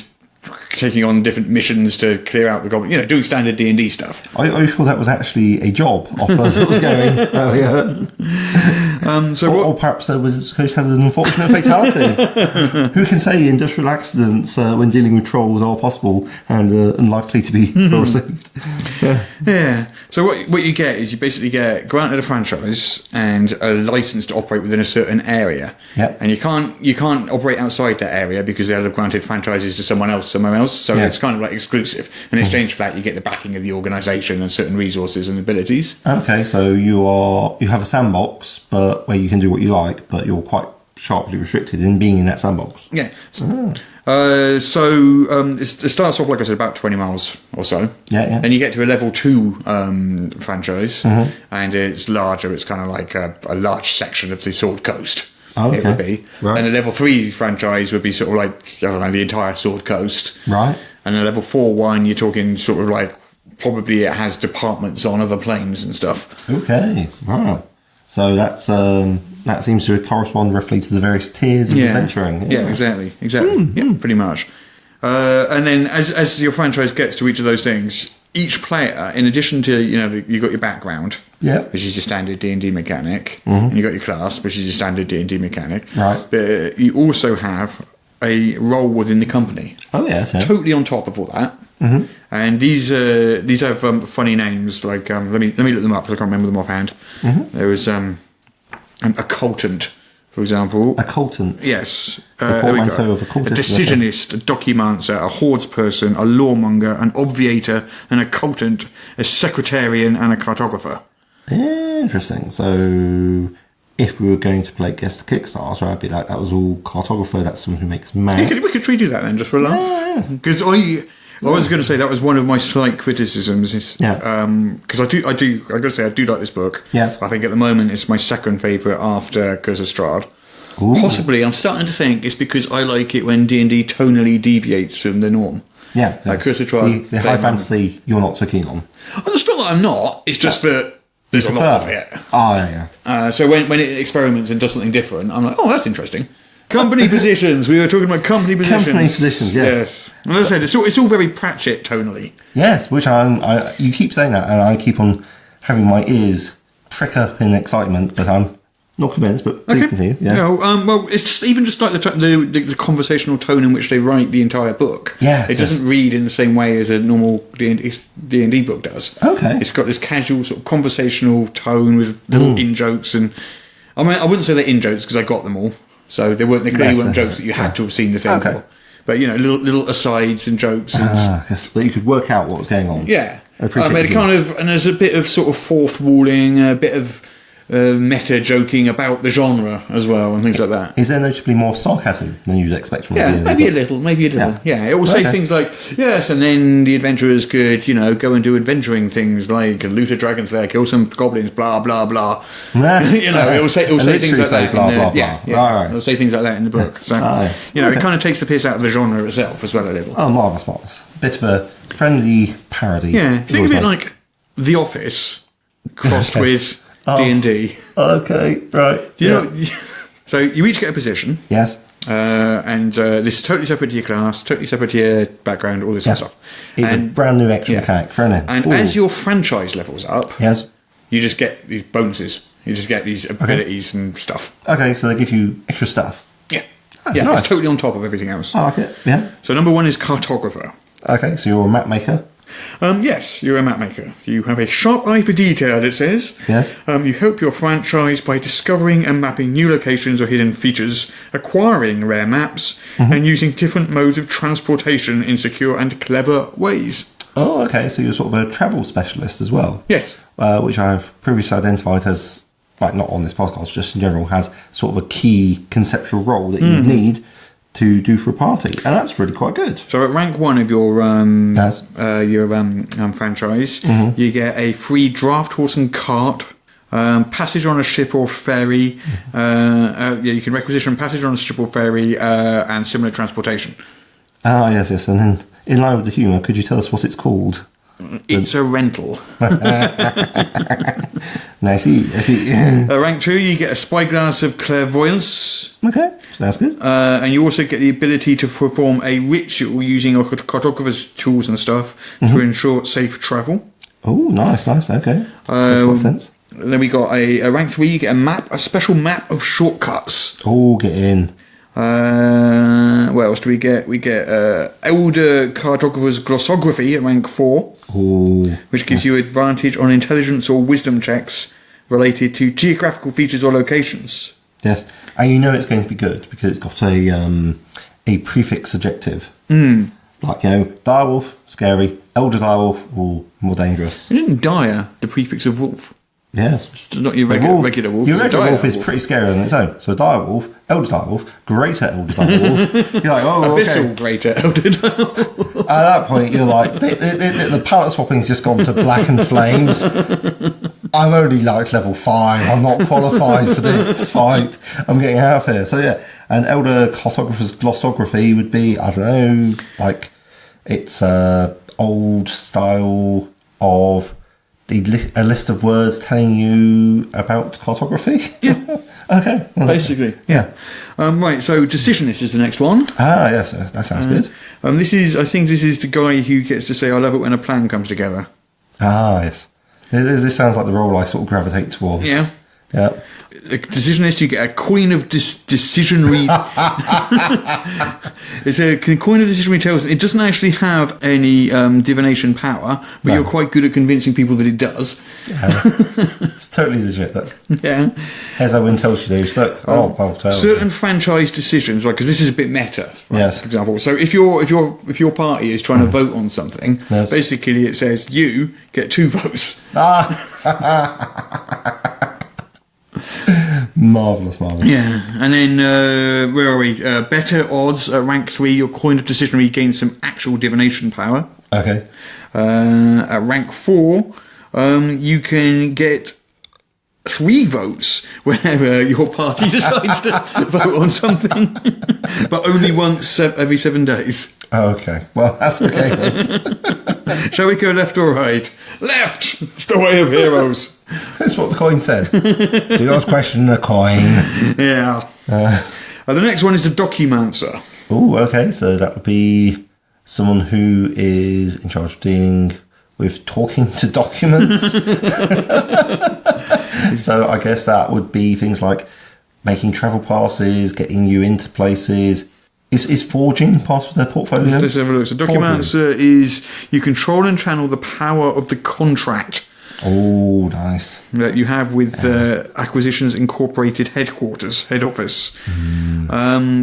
taking on different missions to clear out the goblin, doing standard D&D stuff. Are you sure that was actually a job offer that was going earlier? Or perhaps there was supposed to have an unfortunate fatality. Who can say industrial accidents when dealing with trolls are possible and unlikely to be well received? Yeah. So what you get is you basically get granted a franchise and a license to operate within a certain area. Yep. And you can't operate outside that area because they'll have granted franchises to someone else somewhere else. So it's kind of like exclusive. In exchange for that, you get the backing of the organisation and certain resources and abilities. Okay, so you have a sandbox, but where you can do what you like, but you're quite sharply restricted in being in that sandbox. Yeah. It starts off, like I said, about 20 miles or so. Yeah. Then you get to a level 2 franchise, and it's larger. It's kind of like a large section of the Sword Coast. Oh, okay. It would be. Right. And a level 3 franchise would be sort of like, I don't know, the entire Sword Coast. Right. And a level 4 one, you're talking sort of like, probably it has departments on other planes and stuff. Okay. Wow. So that seems to correspond roughly to the various tiers of adventuring. Yeah, exactly. Yeah, pretty much. And then as your franchise gets to each of those things, each player, in addition to, you got your background, which is your standard D&D mechanic, and you got your class, which is your standard D&D mechanic. Right. But you also have a role within the company. Oh, yes. Totally on top of all that. And these have funny names. Like let me look them up because I can't remember them offhand. There was an occultant, for example. Occultant. Yes. The portmanteau of occultist. A decisionist, a documancer, a hordes person, a lawmonger, an obviator, an occultant, a secretarian, and a cartographer. Interesting. So, if we were going to play Guess the Kickstarter, I'd be like, that was all cartographer. That's someone who makes maps. We could redo that then, just for a laugh. Because I was going to say that was one of my slight criticisms. Because I got to say I do like this book. Yes. I think at the moment it's my second favourite after Curse of Strahd. Ooh. Possibly, I'm starting to think it's because I like it when D&D tonally deviates from the norm. Yeah. Like Curse of Strahd. The high fantasy you're not so keen on. It's not that I'm not. It's just that there's a lot of it. Oh, yeah. So when it experiments and does something different, I'm like, oh, that's interesting. Company positions. We were talking about company positions. Company positions, yes. And as I said, it's all very Pratchett tonally. Yes, which you keep saying that, and I keep on having my ears prick up in excitement, but I'm not convinced, but please continue. Yeah. No, well, it's just like the conversational tone in which they write the entire book. Yeah, it doesn't read in the same way as a normal D&D book does. Okay. It's got this casual sort of conversational tone with little in-jokes, and I mean, I wouldn't say they're in-jokes because I got them all. So they clearly weren't jokes that you had to have seen the thing for. But, little asides and jokes. And yes, that you could work out what was going on. Yeah. I appreciate it. And there's a bit of sort of fourth walling, a bit of meta joking about the genre as well, and things like that. Is there notably more sarcasm than you'd expect from a maybe a little. Yeah, it will say things like, yes, and then the adventurers could, go and do adventuring things like loot a dragon's lair, kill some goblins, blah blah blah. It will say things like that. Blah, blah, blah. Yeah. Right. It'll say things like that in the book. So it kind of takes the piss out of the genre itself as well a little. Oh, marvellous. Bit of a friendly parody. Yeah, think of it like The Office crossed with D&D. Okay, right. So you each get a position. Yes. And this is totally separate to your class, totally separate to your background, all this sort of stuff. It's a brand new extra mechanic, isn't it? And as your franchise levels up, yes, you just get these bonuses. You just get these abilities and stuff. Okay, so they give you extra stuff. Yeah. Nice. It's totally on top of everything else. I like it, yeah. So number 1 is cartographer. Okay, so you're a map maker. Yes, you're a map maker. You have a sharp eye for detail, it says. Yes. You help your franchise by discovering and mapping new locations or hidden features, acquiring rare maps, and using different modes of transportation in secure and clever ways. Oh, okay, so you're sort of a travel specialist as well. Yes. Which I've previously identified as, like, not on this podcast, just in general, has sort of a key conceptual role that you need to do for a party, and that's really quite good. So at rank 1 of your franchise, you get a free draft horse and cart, passage on a ship or ferry. You can requisition passage on a ship or ferry and similar transportation. Ah, yes, and then in line with the humour, could you tell us what it's called? It's a rental. I see. Rank 2, you get a spyglass of clairvoyance. Okay, that's good. And you also get the ability to perform a ritual using a cartographer's tools and stuff to ensure safe travel. Oh, nice, okay. Makes a lot of sense. Then we got a rank 3, you get a special map of shortcuts. Oh, get in. What else do we get? We get Elder Cartographer's Glossography at rank 4, which gives you advantage on intelligence or wisdom checks related to geographical features or locations. Yes, and you know it's going to be good because it's got a prefix adjective. Like, direwolf, scary, elder direwolf, more dangerous. Isn't dire the prefix of wolf? Yes. It's not your regular wolf. Your regular wolf is pretty scary on its own. So a direwolf, elder direwolf, greater elder direwolf. You're like, oh, okay. Abyssal greater elder direwolf. At that point, you're like, the palette swapping's just gone to black and flames. I'm only like level 5. I'm not qualified for this fight. I'm getting out of here. So yeah, an elder cartographer's glossography would be, I don't know, like it's old style of a list of words telling you about cartography. Yeah. Okay. Well, basically. Yeah. Right. So decisionist is the next one. Ah, yes, that sounds good. I think this is the guy who gets to say, "I love it when a plan comes together." Ah, yes. This sounds like the role I sort of gravitate towards. Yeah. Yeah. The decision list, you get a coin of decisionary. It's a coin of decisionary tales. It doesn't actually have any divination power, but you're quite good at convincing people that it does. Yeah. It's totally legit. Look. Yeah. Here's how Win tells you to. Look. I'll tell certain franchise decisions, right? Because this is a bit meta, right, yes. for example. So if your party is trying to vote on something, yes. basically it says you get 2 votes. Marvellous. Yeah, and then where are we? Better odds at rank 3. Your coin of decisionary gains some actual divination power. Okay. At rank 4, you can get 3 votes whenever your party decides to vote on something, but only once every 7 days. Oh, okay. Well, that's okay then. Shall we go left or right? Left! It's the way of heroes. That's what the coin says. Do not question the coin. Yeah. The next one is the Documancer. Oh, okay. So that would be someone who is in charge of dealing with talking to documents. So I guess that would be things like making travel passes, getting you into places. Is forging part of their portfolio? Let's have a look. So Documancer is you control and channel the power of the contract. Oh, nice. That you have with Acquisitions Incorporated headquarters, head office.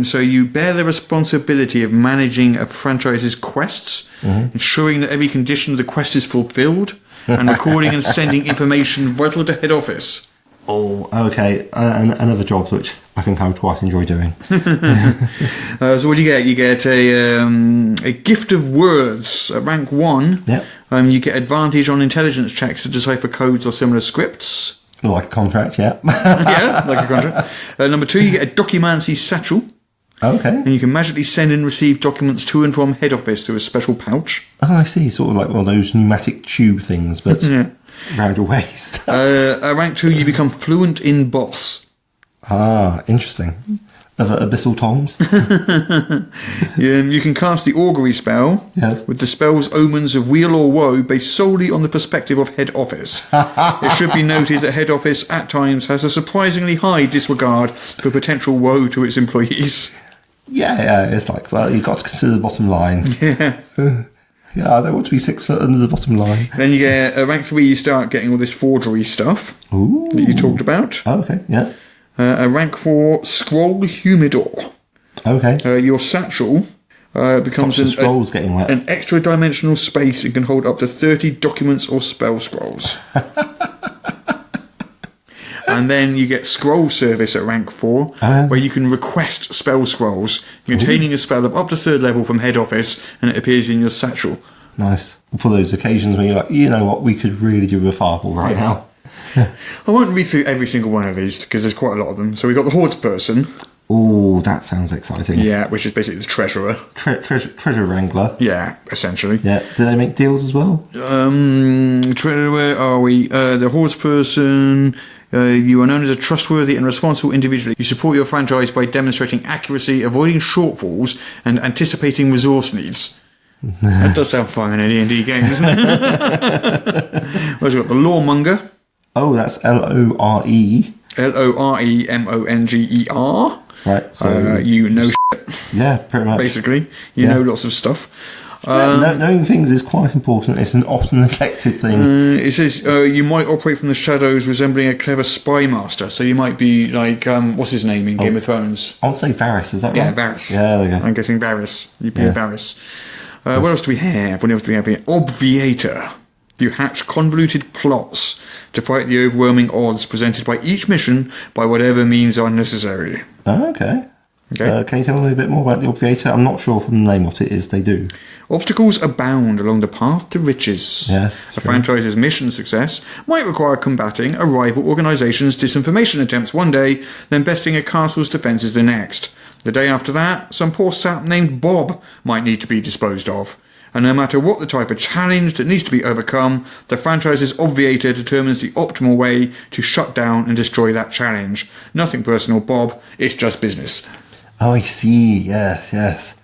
So you bear the responsibility of managing a franchise's quests, ensuring that every condition of the quest is fulfilled, and recording and sending information vital to head office. Oh, okay. Another job which I think I would quite enjoy doing. So what do you get? You get a gift of words at rank 1. Yep. You get advantage on intelligence checks to decipher codes or similar scripts. Like a contract, yeah. Yeah, like a contract. Number 2, you get a documancy satchel. Okay. And you can magically send and receive documents to and from head office through a special pouch. Oh, I see. Sort of like one of those pneumatic tube things, but around your waist. At rank 2, you become fluent in boss. Ah, interesting. Of abyssal tongs. You can cast the augury spell with the spell's omens of weal or woe based solely on the perspective of head office. It should be noted that head office at times has a surprisingly high disregard for potential woe to its employees. Yeah, it's like, well, you've got to consider the bottom line. Yeah. Yeah, I don't want to be 6 foot under the bottom line. Then you get at rank 3, you start getting all this forgery stuff that you talked about. Oh, okay, yeah. At rank 4, Scroll Humidor. Okay. Your satchel becomes getting wet. An extra dimensional space and can hold up to 30 documents or spell scrolls. And then you get Scroll Service at rank 4, where you can request spell scrolls containing a spell of up to 3rd level from head office, and it appears in your satchel. Nice. For those occasions when you're like, you know what, we could really do with a fireball right now. I won't read through every single one of these because there's quite a lot of them. So we've got the Hordes person. Oh, that sounds exciting. Yeah, which is basically the treasurer. Treasure wrangler. Yeah, essentially. Yeah. Do they make deals as well? Where are we? The Hordes person. You are known as a trustworthy and responsible individual. You support your franchise by demonstrating accuracy, avoiding shortfalls, and anticipating resource needs. That does sound fun in a D&D game, doesn't it? Well, we've got the Lawmonger. Oh, that's Lore. Loremonger. Right, so... you know shit. Yeah, pretty much. Basically. You know lots of stuff. Knowing things is quite important. It's an often neglected thing. It says you might operate from the shadows resembling a clever spy master. So you might be like, what's his name in Game of Thrones? I would say Varys, is that right? Yeah, Varys. Yeah, there you go. I'm guessing Varys. You'd be a Varys. What else do we have? What else do we have here? Obviator. You hatch convoluted plots to fight the overwhelming odds presented by each mission by whatever means are necessary. Oh, okay. Can you tell me a bit more about the Obviator? I'm not sure from the name what it is they do. Obstacles abound along the path to riches. Yes. A franchise's mission success might require combating a rival organisation's disinformation attempts one day, then besting a castle's defences the next. The day after that, some poor sap named Bob might need to be disposed of. And no matter what the type of challenge that needs to be overcome, the franchise's Obviator determines the optimal way to shut down and destroy that challenge. Nothing personal, Bob. It's just business. Oh, I see. Yes.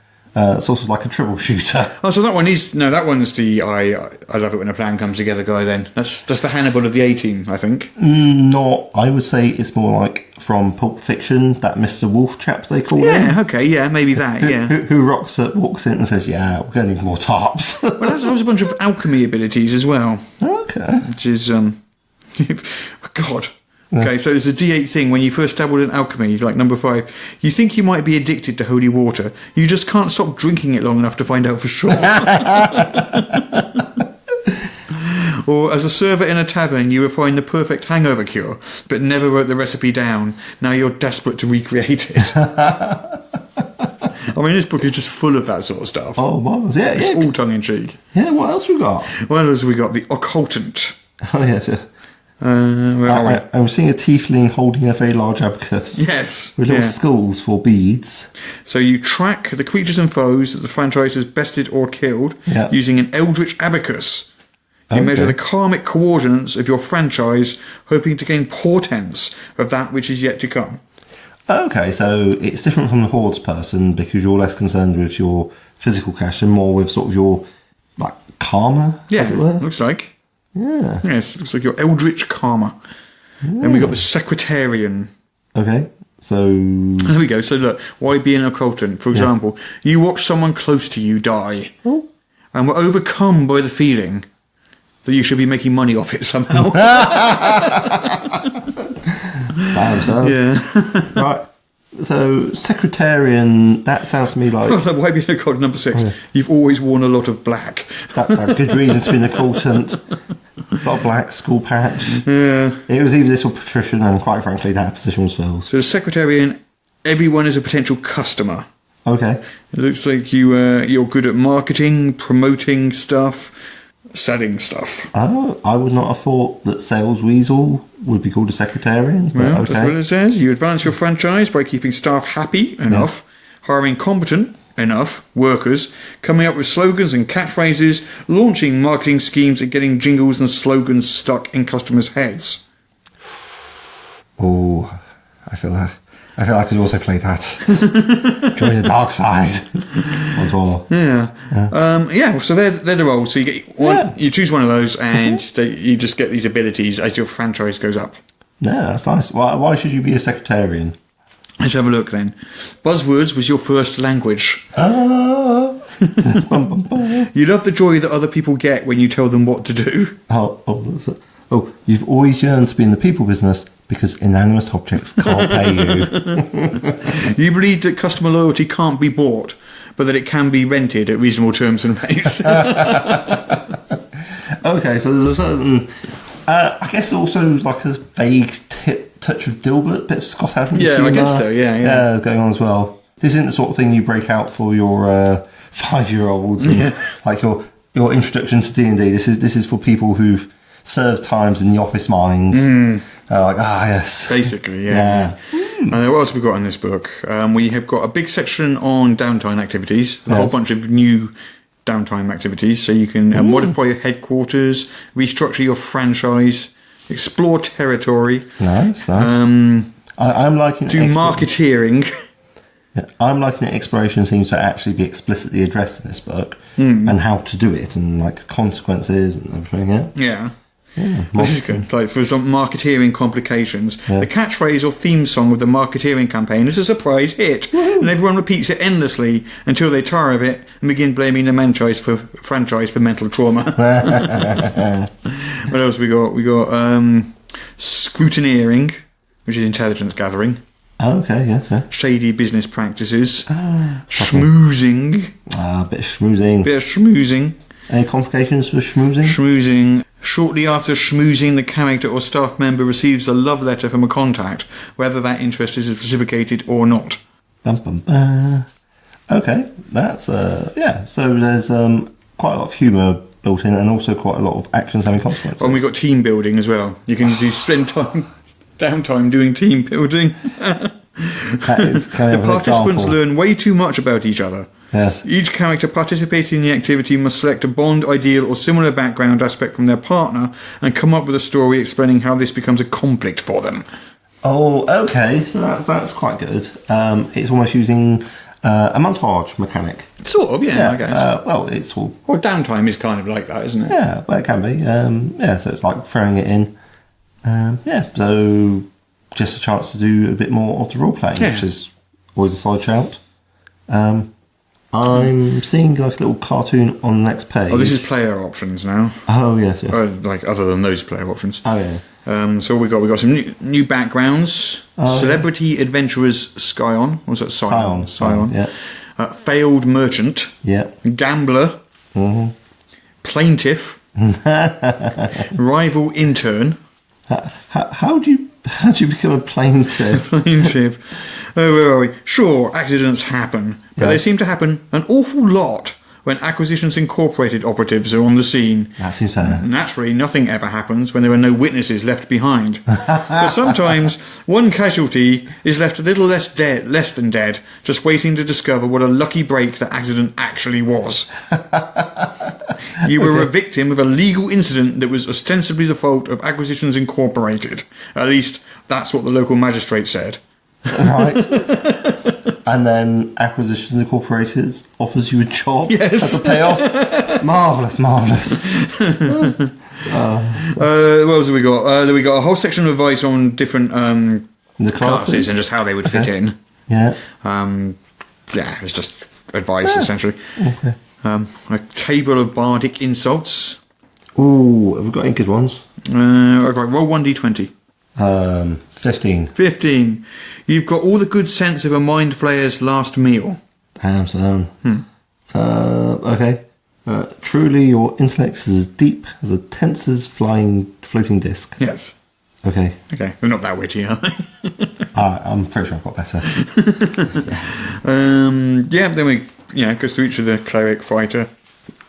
sort of like a troubleshooter. Oh, so that one is that one's the I love it when a plan comes together guy. Then that's the Hannibal of the A-Team, I think. Not, I would say it's more like from Pulp Fiction, that Mr. Wolf chap they call him. Yeah, okay, yeah, maybe that. Yeah, who walks in and says, "Yeah, we're going to need more tarps." well, that was a bunch of alchemy abilities as well. Okay, which is God. Okay, so it's a D8 thing. When you first dabbled in alchemy, like number 5, you think you might be addicted to holy water. You just can't stop drinking it long enough to find out for sure. Or as a server in a tavern, you refined the perfect hangover cure, but never wrote the recipe down. Now you're desperate to recreate it. I mean, this book is just full of that sort of stuff. Oh, marvellous. Yeah, it's all tongue-in-cheek. Yeah, what else we got? What else have we got? The Occultant. Oh, yes, yes. Where are we? I'm seeing a tiefling holding a very large abacus. Yes. With little skulls for beads. So you track the creatures and foes that the franchise has bested or killed using an eldritch abacus. You measure the karmic coordinates of your franchise, hoping to gain portents of that which is yet to come. Okay, so it's different from the Hordes person because you're less concerned with your physical cash and more with sort of your like karma, as it were. Looks like. Yeah. Yes, looks like your eldritch karma. Yeah. Then we got the Secretarian. Okay, so there we go. So look, why be an occultant? For example, you watch someone close to you die, and were overcome by the feeling that you should be making money off it somehow. Yeah. Right. So, Secretarian, that sounds to me like... Why be an occultant? Number 6. You've always worn a lot of black. That good reason to be an occultant. A lot of black, school patch. Yeah. It was either this or patrician, and quite frankly, that position was filled. So, the Secretarian, everyone is a potential customer. Okay. It looks like you're good at marketing, promoting stuff, selling stuff. Oh, I would not have thought that Sales Weasel would be called a Secretarian. But Well, that's what it says. You advance your franchise by keeping staff happy enough, hiring competent enough workers, coming up with slogans and catchphrases, launching marketing schemes and getting jingles and slogans stuck in customers' heads. Oh, I feel I could also play that. Join the dark side as well. Yeah. So they're the roles. So you get one, you choose one of those, and you just get these abilities as your franchise goes up. Yeah, that's nice. Why should you be a Secretarian? Let's have a look then. Buzzwords was your first language. You love the joy that other people get when you tell them what to do. Oh, you've always yearned to be in the people business because inanimate objects can't pay you. You believe that customer loyalty can't be bought, but that it can be rented at reasonable terms and rates. Okay, so there's a certain... I guess also like a vague touch of Dilbert, bit of Scott Adams. Yeah, I guess so, yeah. Going on as well. This isn't the sort of thing you break out for your 5-year-olds. Like your introduction to D&D. This is for people who've served times in the office mines. Yes. Basically, yeah. And what else have we got in this book? We have got a big section on downtime activities. A whole bunch of new downtime activities. So you can modify your headquarters, restructure your franchise, explore territory. Nice. I'm liking... Do marketeering. Yeah, I'm liking that exploration seems to actually be explicitly addressed in this book and how to do it and like consequences and everything. Yeah. This is good. Like for some marketeering complications, the catchphrase or theme song of the marketeering campaign is a surprise hit, and everyone repeats it endlessly until they tire of it and begin blaming the franchise for mental trauma. What else we got? We got scrutineering, which is intelligence gathering. Okay, yeah. Shady business practices. Schmoozing. Bit of schmoozing. Any complications for schmoozing? Schmoozing. Shortly after schmoozing, the character or staff member receives a love letter from a contact, whether that interest is reciprocated or not. Okay, that's So there's quite a lot of humour built in, and also quite a lot of actions having consequences. And we've got team building as well. You can spend downtime doing team building. The participants learn way too much about each other. Yes. Each character participating in the activity must select a bond, ideal, or similar background aspect from their partner and come up with a story explaining how this becomes a conflict for them. Oh, okay. So that's quite good. It's almost using a montage mechanic. Sort of, yeah, I guess. Well, it's all... Well, downtime is kind of like that, isn't it? Yeah, well, it can be. So it's like throwing it in. So just a chance to do a bit more of the role-playing, which is always a solid shout. I'm seeing like a little cartoon on the next page. Oh, this is player options now. Oh, yes. Yeah. Like, other than those player options. Oh, yeah. So we got some new backgrounds. Celebrity Adventurers Scion. What was that? Scion. Yeah. Failed Merchant. Yeah. Gambler. Plaintiff. Rival Intern. How do you become a plaintiff? Plaintiff. Oh, where are we? Sure, accidents happen, but they seem to happen an awful lot when Acquisitions Incorporated operatives are on the scene. That seems fair. Naturally, nothing ever happens when there are no witnesses left behind. But sometimes one casualty is left a little less than dead, just waiting to discover what a lucky break the accident actually was. You were a victim of a legal incident that was ostensibly the fault of Acquisitions Incorporated. At least, that's what the local magistrate said. Right. And then Acquisitions Incorporated offers you a job as a payoff. Marvellous. What else have we got? We got a whole section of advice on different the classes and just how they would fit in. Yeah. It's just advice, essentially. Okay. A table of bardic insults. Ooh, have we got any good ones? Okay, roll 1d20. 15. You've got all the good sense of a mind flayer's last meal. Damn. Okay. Truly, your intellect is as deep as a tensor's floating disc. Yes. Okay. They're not that witty, are they? I'm pretty sure I've got better. Then we goes through each of the cleric, fighter.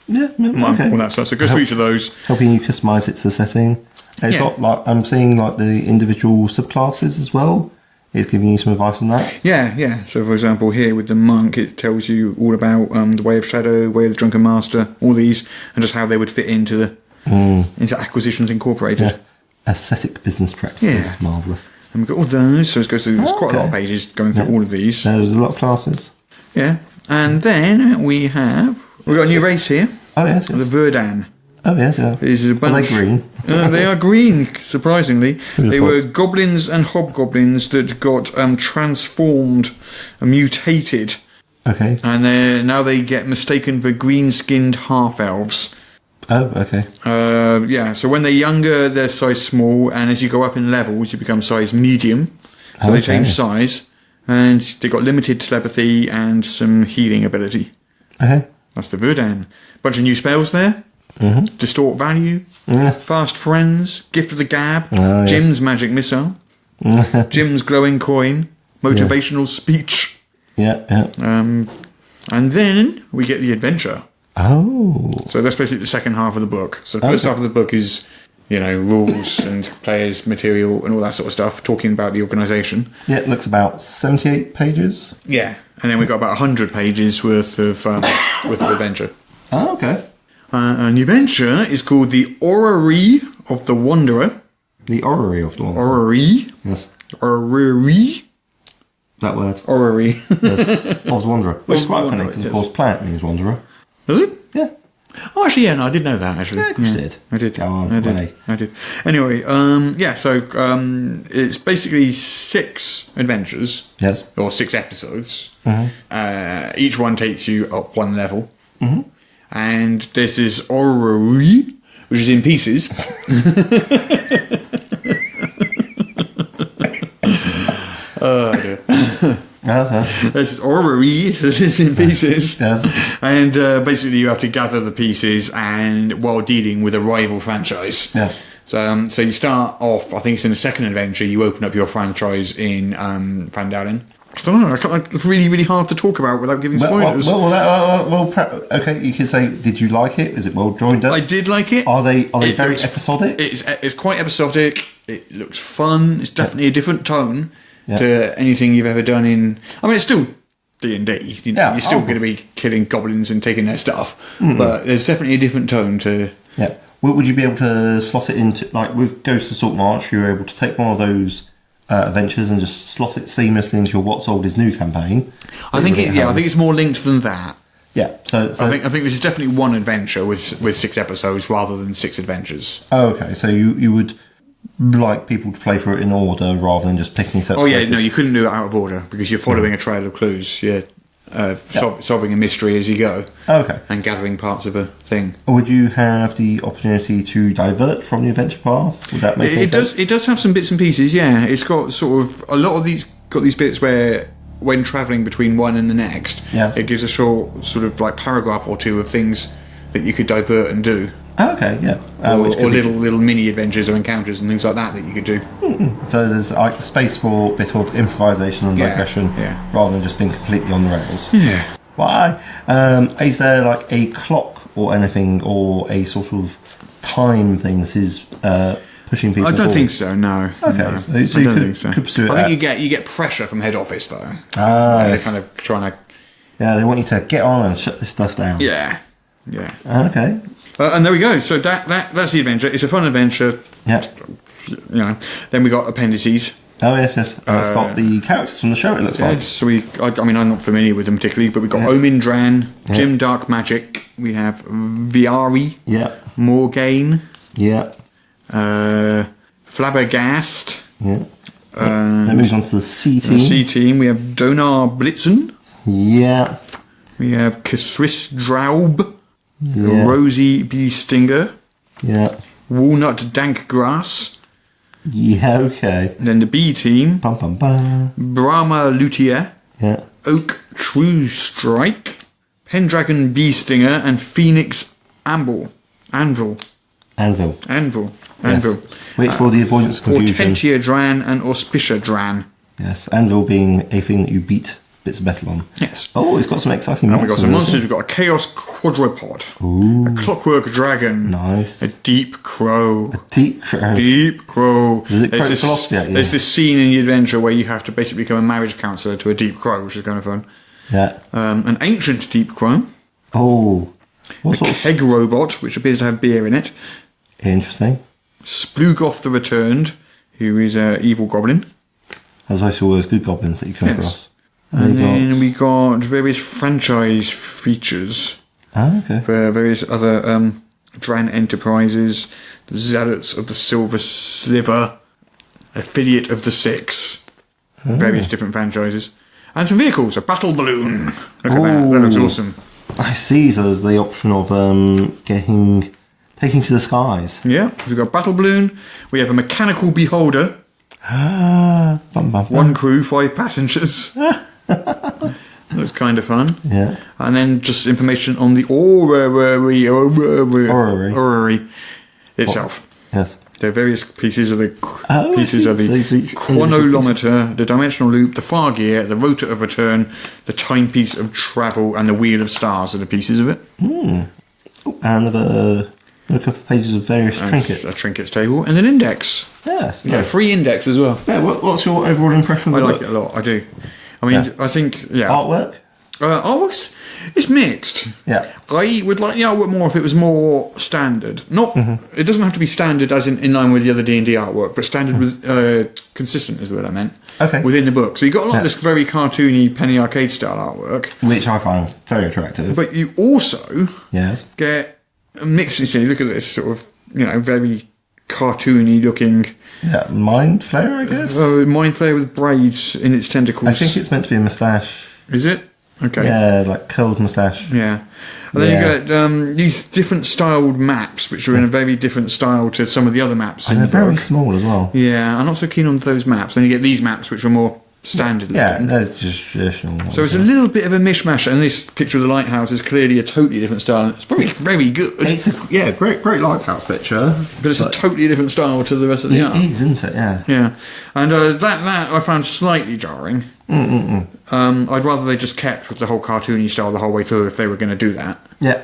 Yeah, okay. All that stuff. So it goes through each of those. Helping you customise it to the setting. It's got I'm seeing like the individual subclasses as well. It's giving you some advice on that. Yeah. So for example, here with the monk, it tells you all about the Way of Shadow, Way of the Drunken Master, all these, and just how they would fit into into Acquisitions Incorporated. Yeah. Ascetic business practices, marvellous. And we've got all those. So it goes through. There's quite a lot of pages going through all of these. There's a lot of classes. Yeah, and then we've got a new race here. Oh yes. The Verdan. Oh yes, yeah. This is a bunch. Are they green? They are green, surprisingly. They were goblins and hobgoblins that got transformed, mutated. Okay. And now they get mistaken for green-skinned half-elves. Oh, okay. So when they're younger, they're size small, and as you go up in levels, you become size medium. So they change size, and they got limited telepathy and some healing ability. Okay. That's the Verdan. Bunch of new spells there. Distort Value, Fast Friends, Gift of the Gab, Jim's Magic Missile, Jim's Glowing Coin, Motivational Speech. Yeah. And then we get the adventure. Oh. So that's basically the second half of the book. So the first half of the book is, rules and players, material and all that sort of stuff, talking about the organisation. Yeah, it looks about 78 pages. Yeah. And then we've got about 100 pages worth of adventure. Oh, okay. And the adventure is called The Orrery of the Wanderer. The Orrery of the Wanderer. Orrery? Yes. Orrery? That word. Orrery. Yes. Of the Wanderer. Which is quite funny, because of course planet means Wanderer. Does it? Yeah. Oh, actually, yeah, no, I did know that, actually. Yeah, of course you did. I did. Go on, I did. Anyway, so it's basically 6 adventures. Yes. Or 6 episodes. Each one takes you up one level. And there's this orrery, which is in pieces. Oh, dear. There's this orrery that is in pieces. Yes. And basically you have to gather the pieces and while dealing with a rival franchise. Yes. So you start off, I think it's in the second adventure, you open up your franchise in Van Dalen. I don't know, it's really, really hard to talk about without giving spoilers. Okay, you can say, did you like it? Is it well joined up? I did like it. Are they very episodic? It's quite episodic. It looks fun. It's definitely a different tone to anything you've ever done in... I mean, it's still D&D. You're still going to be killing goblins and taking their stuff. But there's definitely a different tone to... Yeah. Would you be able to slot it into... Like, with Ghost of Saltmarsh, you were able to take one of those adventures and just slot it seamlessly into your What's Old is New campaign. I think it's more linked than that. Yeah, so I think this is definitely one adventure with 6 episodes rather than 6 adventures. Oh, okay. So you would like people to play through it in order rather than just picking it up. Oh yeah, no, you couldn't do it out of order because you're following a trail of clues. You're solving a mystery as you go. Okay. And gathering parts of a thing. Would you have the opportunity to divert from the adventure path? Would that make any sense? It does have some bits and pieces. Yeah, it's got sort of a lot of these bits where, when travelling between one and the next, yes. it gives a sort of like paragraph or two of things that you could divert and do. Oh, okay, yeah. Or little mini adventures or encounters and things like that you could do. Mm-hmm. So there's like space for a bit of improvisation and digression rather than just being completely on the rails. Yeah. Why? Is there like a clock or anything or a sort of time thing that is pushing people I don't forward? think so, no. Okay, no. so I don't you think so. could pursue it. I think you get pressure from head office though. Yes. They're kind of trying to... Yeah, they want you to get on and shut this stuff down. Yeah. Okay. And there we go. So that's the adventure. It's a fun adventure. Yeah. Then we got appendices. Oh yes. It's got the characters from the show. It looks like. So I mean, I'm not familiar with them particularly, but we've got Omin Dran, Jim Dark Magic. We have Viari. Yeah. Morgaine. Yeah. Flabbergast. Yeah. Then moves on to the C team. The C team. We have Donar Blitzen. Yeah. We have Kithris Draub. Yeah. Rosie B. Stinger. Yeah. Walnut Dankgrass. Yeah, okay. Then the B team. Bum, bum, bum. Brahma Luthier. Yeah. Oak True Strike. Pendragon B. Stinger. And Phoenix Anvil. Yes. Wait for the avoidance of confusion. Hortensia Dran and Auspicia Dran. Yes, Anvil being a thing that you beat bits of metal on. Yes. Oh, it's got some exciting And monsters. we've got some monsters. We've got a Chaos Quadrupod. Ooh. A Clockwork Dragon. Nice. A Deep Crow. Deep Crow. Deep Crow. Does it quote philosophy at you? There's this scene in the adventure where you have to basically become a marriage counsellor to a Deep Crow, which is kind of fun. Yeah. An Ancient Deep Crow. Oh. What A sort of... Keg Robot, which appears to have beer in it. Interesting. Splugoth the Returned, who is an evil goblin. As opposed to all those good goblins that you come across. And then we got various franchise features okay. for various other Dran Enterprises, the Zealots of the Silver Sliver, Affiliate of the Six, various different franchises. And some vehicles, a battle balloon. Look at that, that looks awesome. I see, so there's the option of taking to the skies. Yeah, we've got a battle balloon, we have a mechanical beholder, Bum, bum, bum. 1 crew, 5 passengers. That's kind of fun. Yeah. And then just information on the orrery itself. Yes. There are various pieces of the I see. So each chronolometer, the dimensional loop, the far gear, the rotor of return, the timepiece of travel, and the wheel of stars are the pieces of it. And a couple of pages of various trinkets. A trinkets table and an index. Yes. Yeah, free index as well. Yeah. What's your overall impression of I the like book? it a lot. I do. I mean, I think Artwork. Artwork's it's mixed. Yeah. I would like the artwork more if it was more standard. Not it doesn't have to be standard as in line with the other D&D artwork, but standard with consistent is the word I meant. Okay. Within the book, so you got a lot of this very cartoony penny arcade style artwork, Which I find very attractive. but you also Yes. get a mix. You see, look at this sort of very cartoony looking Yeah. Mind flayer, I guess. mind flayer with braids in its tentacles. I think it's meant to be a moustache. Is it? Okay. Yeah, like curled moustache. Yeah. And then you got these different styled maps, which are in a very different style to some of the other maps And in they're the book. very small as well. Yeah, I'm not so keen on those maps. Then you get these maps, which are more standard Yeah, looking. they're just traditional. So it's a little bit of a mishmash, and this picture of the lighthouse is clearly a totally different style. It's probably very good, It's a great lighthouse picture. but it's a totally different style to the rest of the art. It is, isn't it? Yeah. Yeah, and that I found slightly jarring. I'd rather they just kept with the whole cartoony style the whole way through if they were going to do that. Yeah.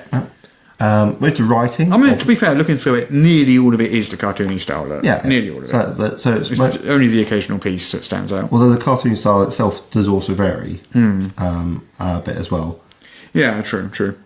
With the writing. I mean, to be fair, looking through it, nearly all of it is the cartoony style. Yeah. Nearly all of it. So it's It's only the occasional piece that stands out. although the cartoon style itself does also vary a bit as well. Yeah, true.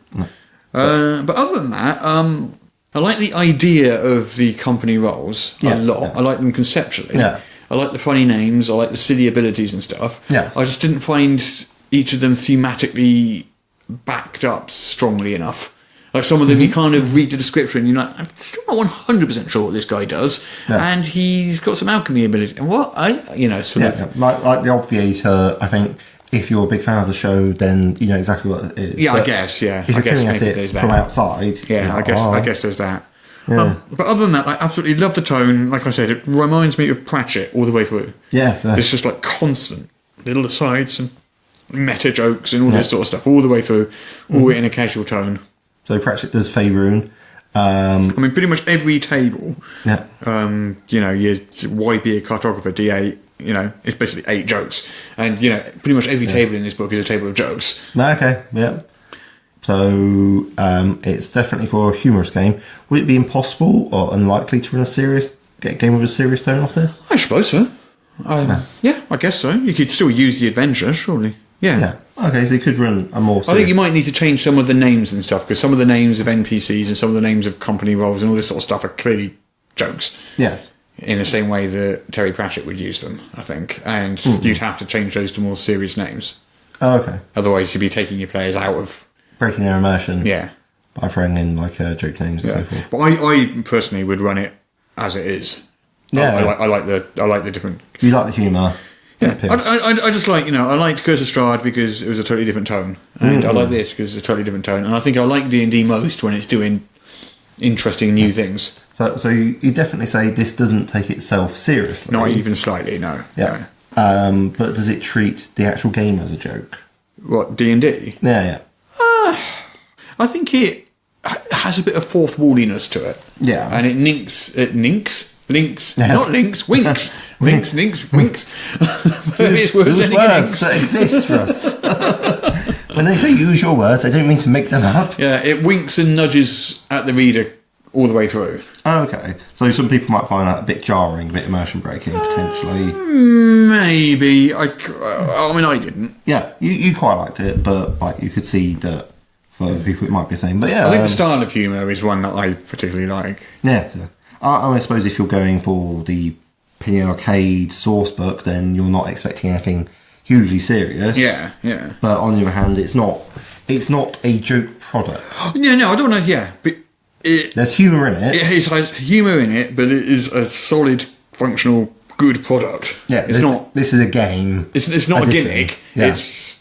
But other than that, I like the idea of the company roles a lot. Yeah. I like them conceptually. Yeah. I like the funny names. I like the silly abilities and stuff. Yeah. I just didn't find each of them thematically backed up strongly enough. Like some of them, you kind of read the description, and you're like, I'm still not 100% sure what this guy does, and he's got some alchemy ability. And what like the Obviator. I think if you're a big fan of the show, then you know exactly what it is. Yeah, but I guess. Yeah, if you're coming at it from outside, I guess there's that. Yeah. But other than that, I absolutely love the tone. Like I said, it reminds me of Pratchett all the way through. Yeah, it's just like constant little asides and meta jokes and all this sort of stuff all the way through, all in a casual tone. So Pratchett does Faerun. I mean, pretty much every table. Yeah. Your YB cartographer D8. It's basically 8 jokes, and pretty much every table in this book is a table of jokes. Okay. Yeah. So it's definitely for a humorous game. Would it be impossible or unlikely to run get a game with a serious tone off this? I suppose so. Yeah, I guess so. You could still use the adventure, surely. Yeah. Okay, so you could run a more serious... I think you might need to change some of the names and stuff, because some of the names of NPCs and some of the names of company roles and all this sort of stuff are clearly jokes. Yes. In the same way that Terry Pratchett would use them, I think. And you'd have to change those to more serious names. Oh, okay. Otherwise, you'd be taking your players out of... breaking their immersion. Yeah. By throwing in, joke names and so forth. But I personally would run it as it is. Yeah. I like the different... You like the humour. Yeah, I just like, I liked Curse of Strahd because it was a totally different tone, and I like this because it's a totally different tone, and I think I like D&D most when it's doing interesting new things. So you definitely say this doesn't take itself seriously? Not even slightly, no. Yeah. No. But does it treat the actual game as a joke? What, D&D? Yeah. I think it has a bit of fourth walliness to it. Yeah. And it links, Yes. not links, winks. Winks. Use words that exist, Russ. When they say use your words, they don't mean to make them up. Yeah, it winks and nudges at the reader all the way through. Oh, okay. So some people might find that a bit jarring, a bit immersion breaking, potentially. Maybe. I mean, I didn't. Yeah, you quite liked it, but you could see that for other people it might be a thing. But yeah, I think the style of humour is one that I particularly like. Yeah. So, I suppose if you're going for the Penny Arcade source book, then you're not expecting anything hugely serious. Yeah. But on the other hand, it's not a joke product. Yeah, no, I don't know. Yeah, but there's humour in it. It has humour in it, but it is a solid, functional, good product. Yeah, it's not. This is a game. It's not a gimmick. Yeah. This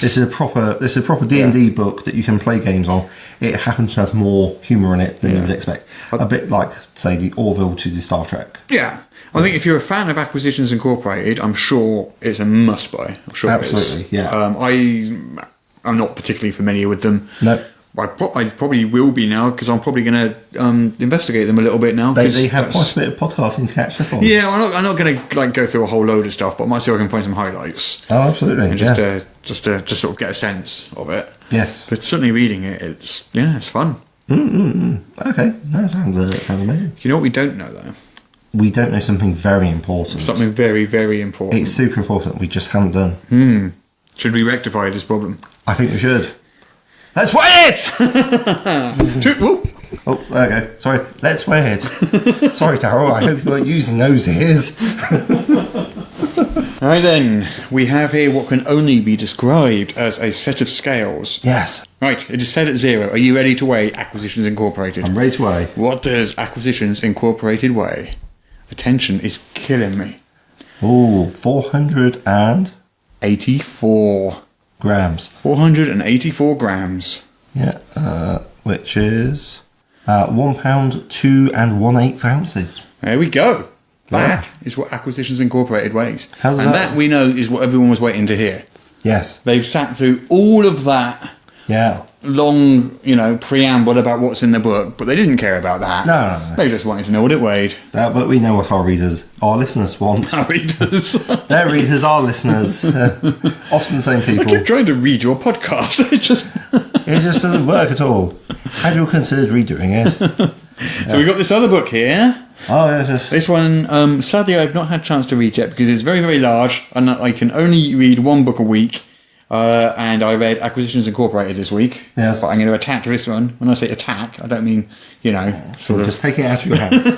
is a proper D&D book that you can play games on. It happens to have more humour in it than you would expect. A bit like, say, the Orville to the Star Trek. Yeah. I think if you're a fan of Acquisitions Incorporated, I'm sure it's a must-buy. I'm sure absolutely, it is. Yeah. I'm not particularly familiar with them. No. I probably will be now, because I'm probably going to investigate them a little bit now. They have quite a bit of podcasting to catch up on. Yeah, I'm not going to go through a whole load of stuff, but I might see if I can find some highlights. Oh, absolutely. And just to sort of get a sense of it. Yes. But certainly reading it, it's fun. Okay, that sounds amazing. You know what we don't know, though? We don't know something very important. Something very, very important. It's super important. We just haven't done. Should we rectify this problem? I think we should. Let's weigh it! Oh, there we go. Sorry, let's weigh it. Sorry, Darryl, I hope you weren't using those ears. Right then, we have here what can only be described as a set of scales. Yes. Right, it is set at 0. Are you ready to weigh Acquisitions Incorporated? I'm ready to weigh. What does Acquisitions Incorporated weigh? The tension is killing me. Ooh, 484 grams. 484 grams. Yeah, which is £1 2 1/8 ounces. There we go. That is what Acquisitions Incorporated weighs. How's and that? That we know is what everyone was waiting to hear. Yes. They've sat through all of that long, preamble about what's in the book, but they didn't care about that. No. They just wanted to know what it weighed. But we know what our listeners want. Our readers. Their readers, our listeners. Often the same people. I keep trying to read your podcast. It just doesn't work at all. Have you considered redoing it? So we've got this other book here. Oh, yes. This one, sadly, I've not had a chance to read yet because it's very, very large and I can only read one book a week. And I read Acquisitions Incorporated this week. Yes. But I'm going to attack this one. When I say attack, I don't mean, sort of... Just taking it out of your hands.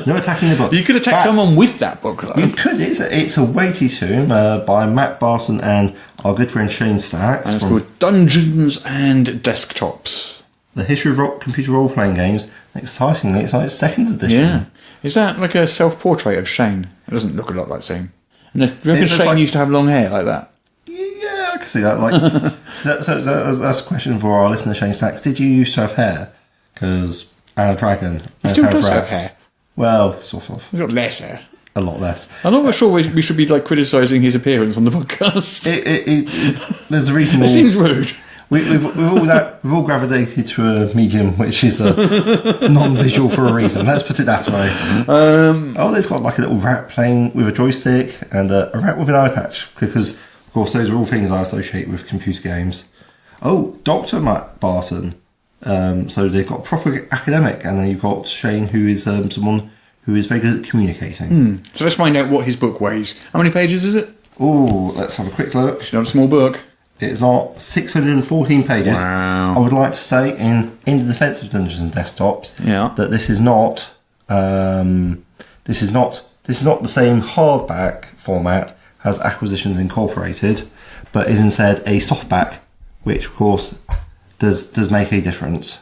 No attacking the book. You could attack someone with that book, though. You could. It's a weighty tome by Matt Barton and our good friend Shane Stacks. And it's called Dungeons and Desktops. The History of Computer Role-Playing Games. Excitingly, it's like its second edition. Yeah. Is that like a self-portrait of Shane? It doesn't look a lot like Shane. And do you reckon Shane used to have long hair like that? Yeah, I can see that. Like, that's a question for our listener, Shane Stacks. Did you used to have hair? Because Dragon... He still does have hair. Well, sort of. He's got less hair. A lot less. I'm not sure we should be like criticising his appearance on the podcast. There's a reason. It seems rude. We've all gravitated to a medium which is non-visual for a reason. Let's put it that way. There's got like a little rat playing with a joystick and a rat with an eye patch, because of course those are all things I associate with computer games. Dr. Matt Barton. So they've got proper academic, and then you've got Shane, who is someone who is very good at communicating. So let's find out what his book weighs. How many pages is it? Let's have a quick look. It's not a small book. It's not 614 pages. Wow. I would like to say, in the defence of Dungeons and Desktops, that this is not the same hardback format as Acquisitions Incorporated, but is instead a softback, which of course does make a difference.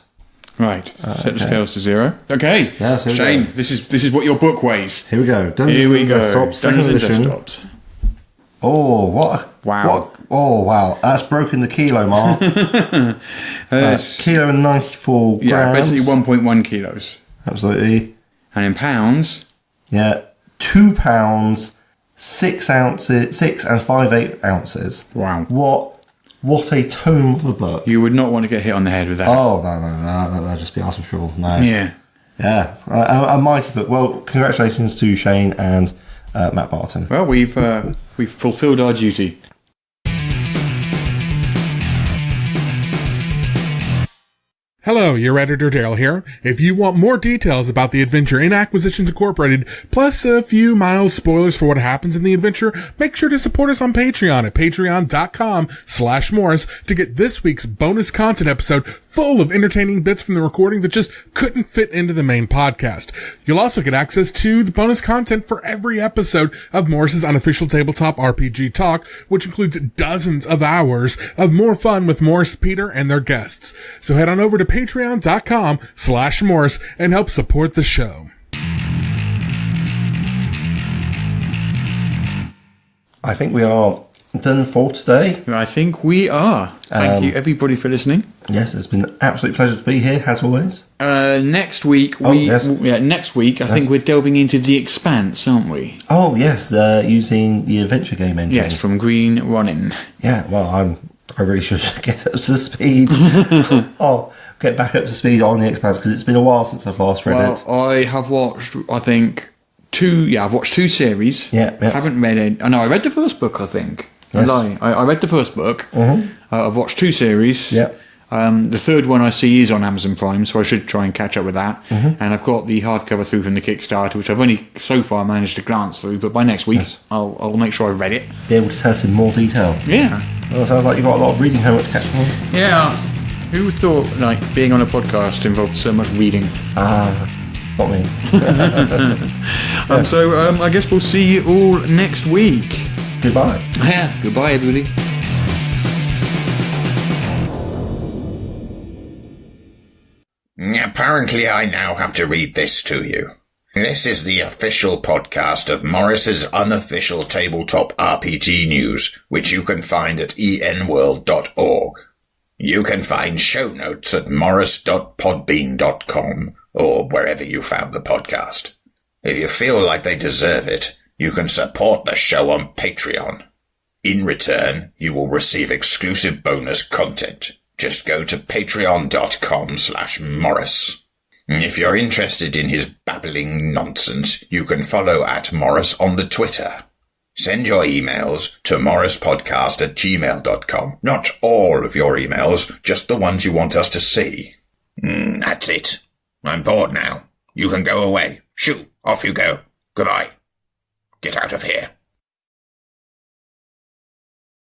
Right. Set the scales to 0. Okay. Yeah, Shane, this is what your book weighs. Here we go. Here we go. Desktops, Dungeons and edition. Desktops. Oh, what? Wow. What? Oh, wow. That's broken the kilo mark. Kilo and 94 grams. Yeah, basically 1.1 kilos. Absolutely. And in pounds? Yeah, 2 pounds, 6 ounces, 6 and 5/8 ounces. Wow. What a tome of a book. You would not want to get hit on the head with that. Oh, no, that'd just be awesome trouble. No. Yeah. Yeah, a mighty book. Well, congratulations to Shane and Matt Barton. Well, we've fulfilled our duty. Hello, your editor Dale here. If you want more details about the adventure in Acquisitions Incorporated, plus a few mild spoilers for what happens in the adventure, make sure to support us on Patreon at patreon.com/Morrus to get this week's bonus content episode full of entertaining bits from the recording that just couldn't fit into the main podcast. You'll also get access to the bonus content for every episode of Morris's unofficial tabletop RPG talk, which includes dozens of hours of more fun with Morrus, Peter, and their guests. So head on over to patreon.com/Morrus and help support the show. I think we are done for today. I think we are. Thank you, everybody, for listening. Yes, it's been an absolute pleasure to be here, as always. Next week, next week, I think we're delving into The Expanse, aren't we? Oh, yes, using the adventure game engine. Yes, from Green Ronin. Yeah, well, I really should get up to speed. Get back up to speed on The Expanse, because it's been a while since I've last read it. I have watched, I think, I've watched 2 series. Yeah. Haven't read it. I know, I read the first book, I think. Yes. I read the first book. Mm-hmm. I've watched 2 series. Yeah. The third one I see is on Amazon Prime, so I should try and catch up with that. Mm-hmm. And I've got the hardcover through from the Kickstarter, which I've only so far managed to glance through, but by next week I'll make sure I read it. Be able to tell us in more detail. Yeah. Well, it sounds like you've got a lot of reading homework to catch up on. Yeah. Who thought being on a podcast involved so much reading? Not me. So I guess we'll see you all next week. Goodbye. Yeah. Goodbye, everybody. Apparently I now have to read this to you. This is the official podcast of Morris's unofficial tabletop RPG news, which you can find at enworld.org. You can find show notes at morris.podbean.com or wherever you found the podcast. If you feel like they deserve it, you can support the show on Patreon. In return, you will receive exclusive bonus content. Just go to patreon.com/Morris. If you're interested in his babbling nonsense, you can follow at Morris on the Twitter. Send your emails to morrispodcast@gmail.com. Not all of your emails, just the ones you want us to see. That's it. I'm bored now. You can go away. Shoo, off you go. Goodbye. Get out of here.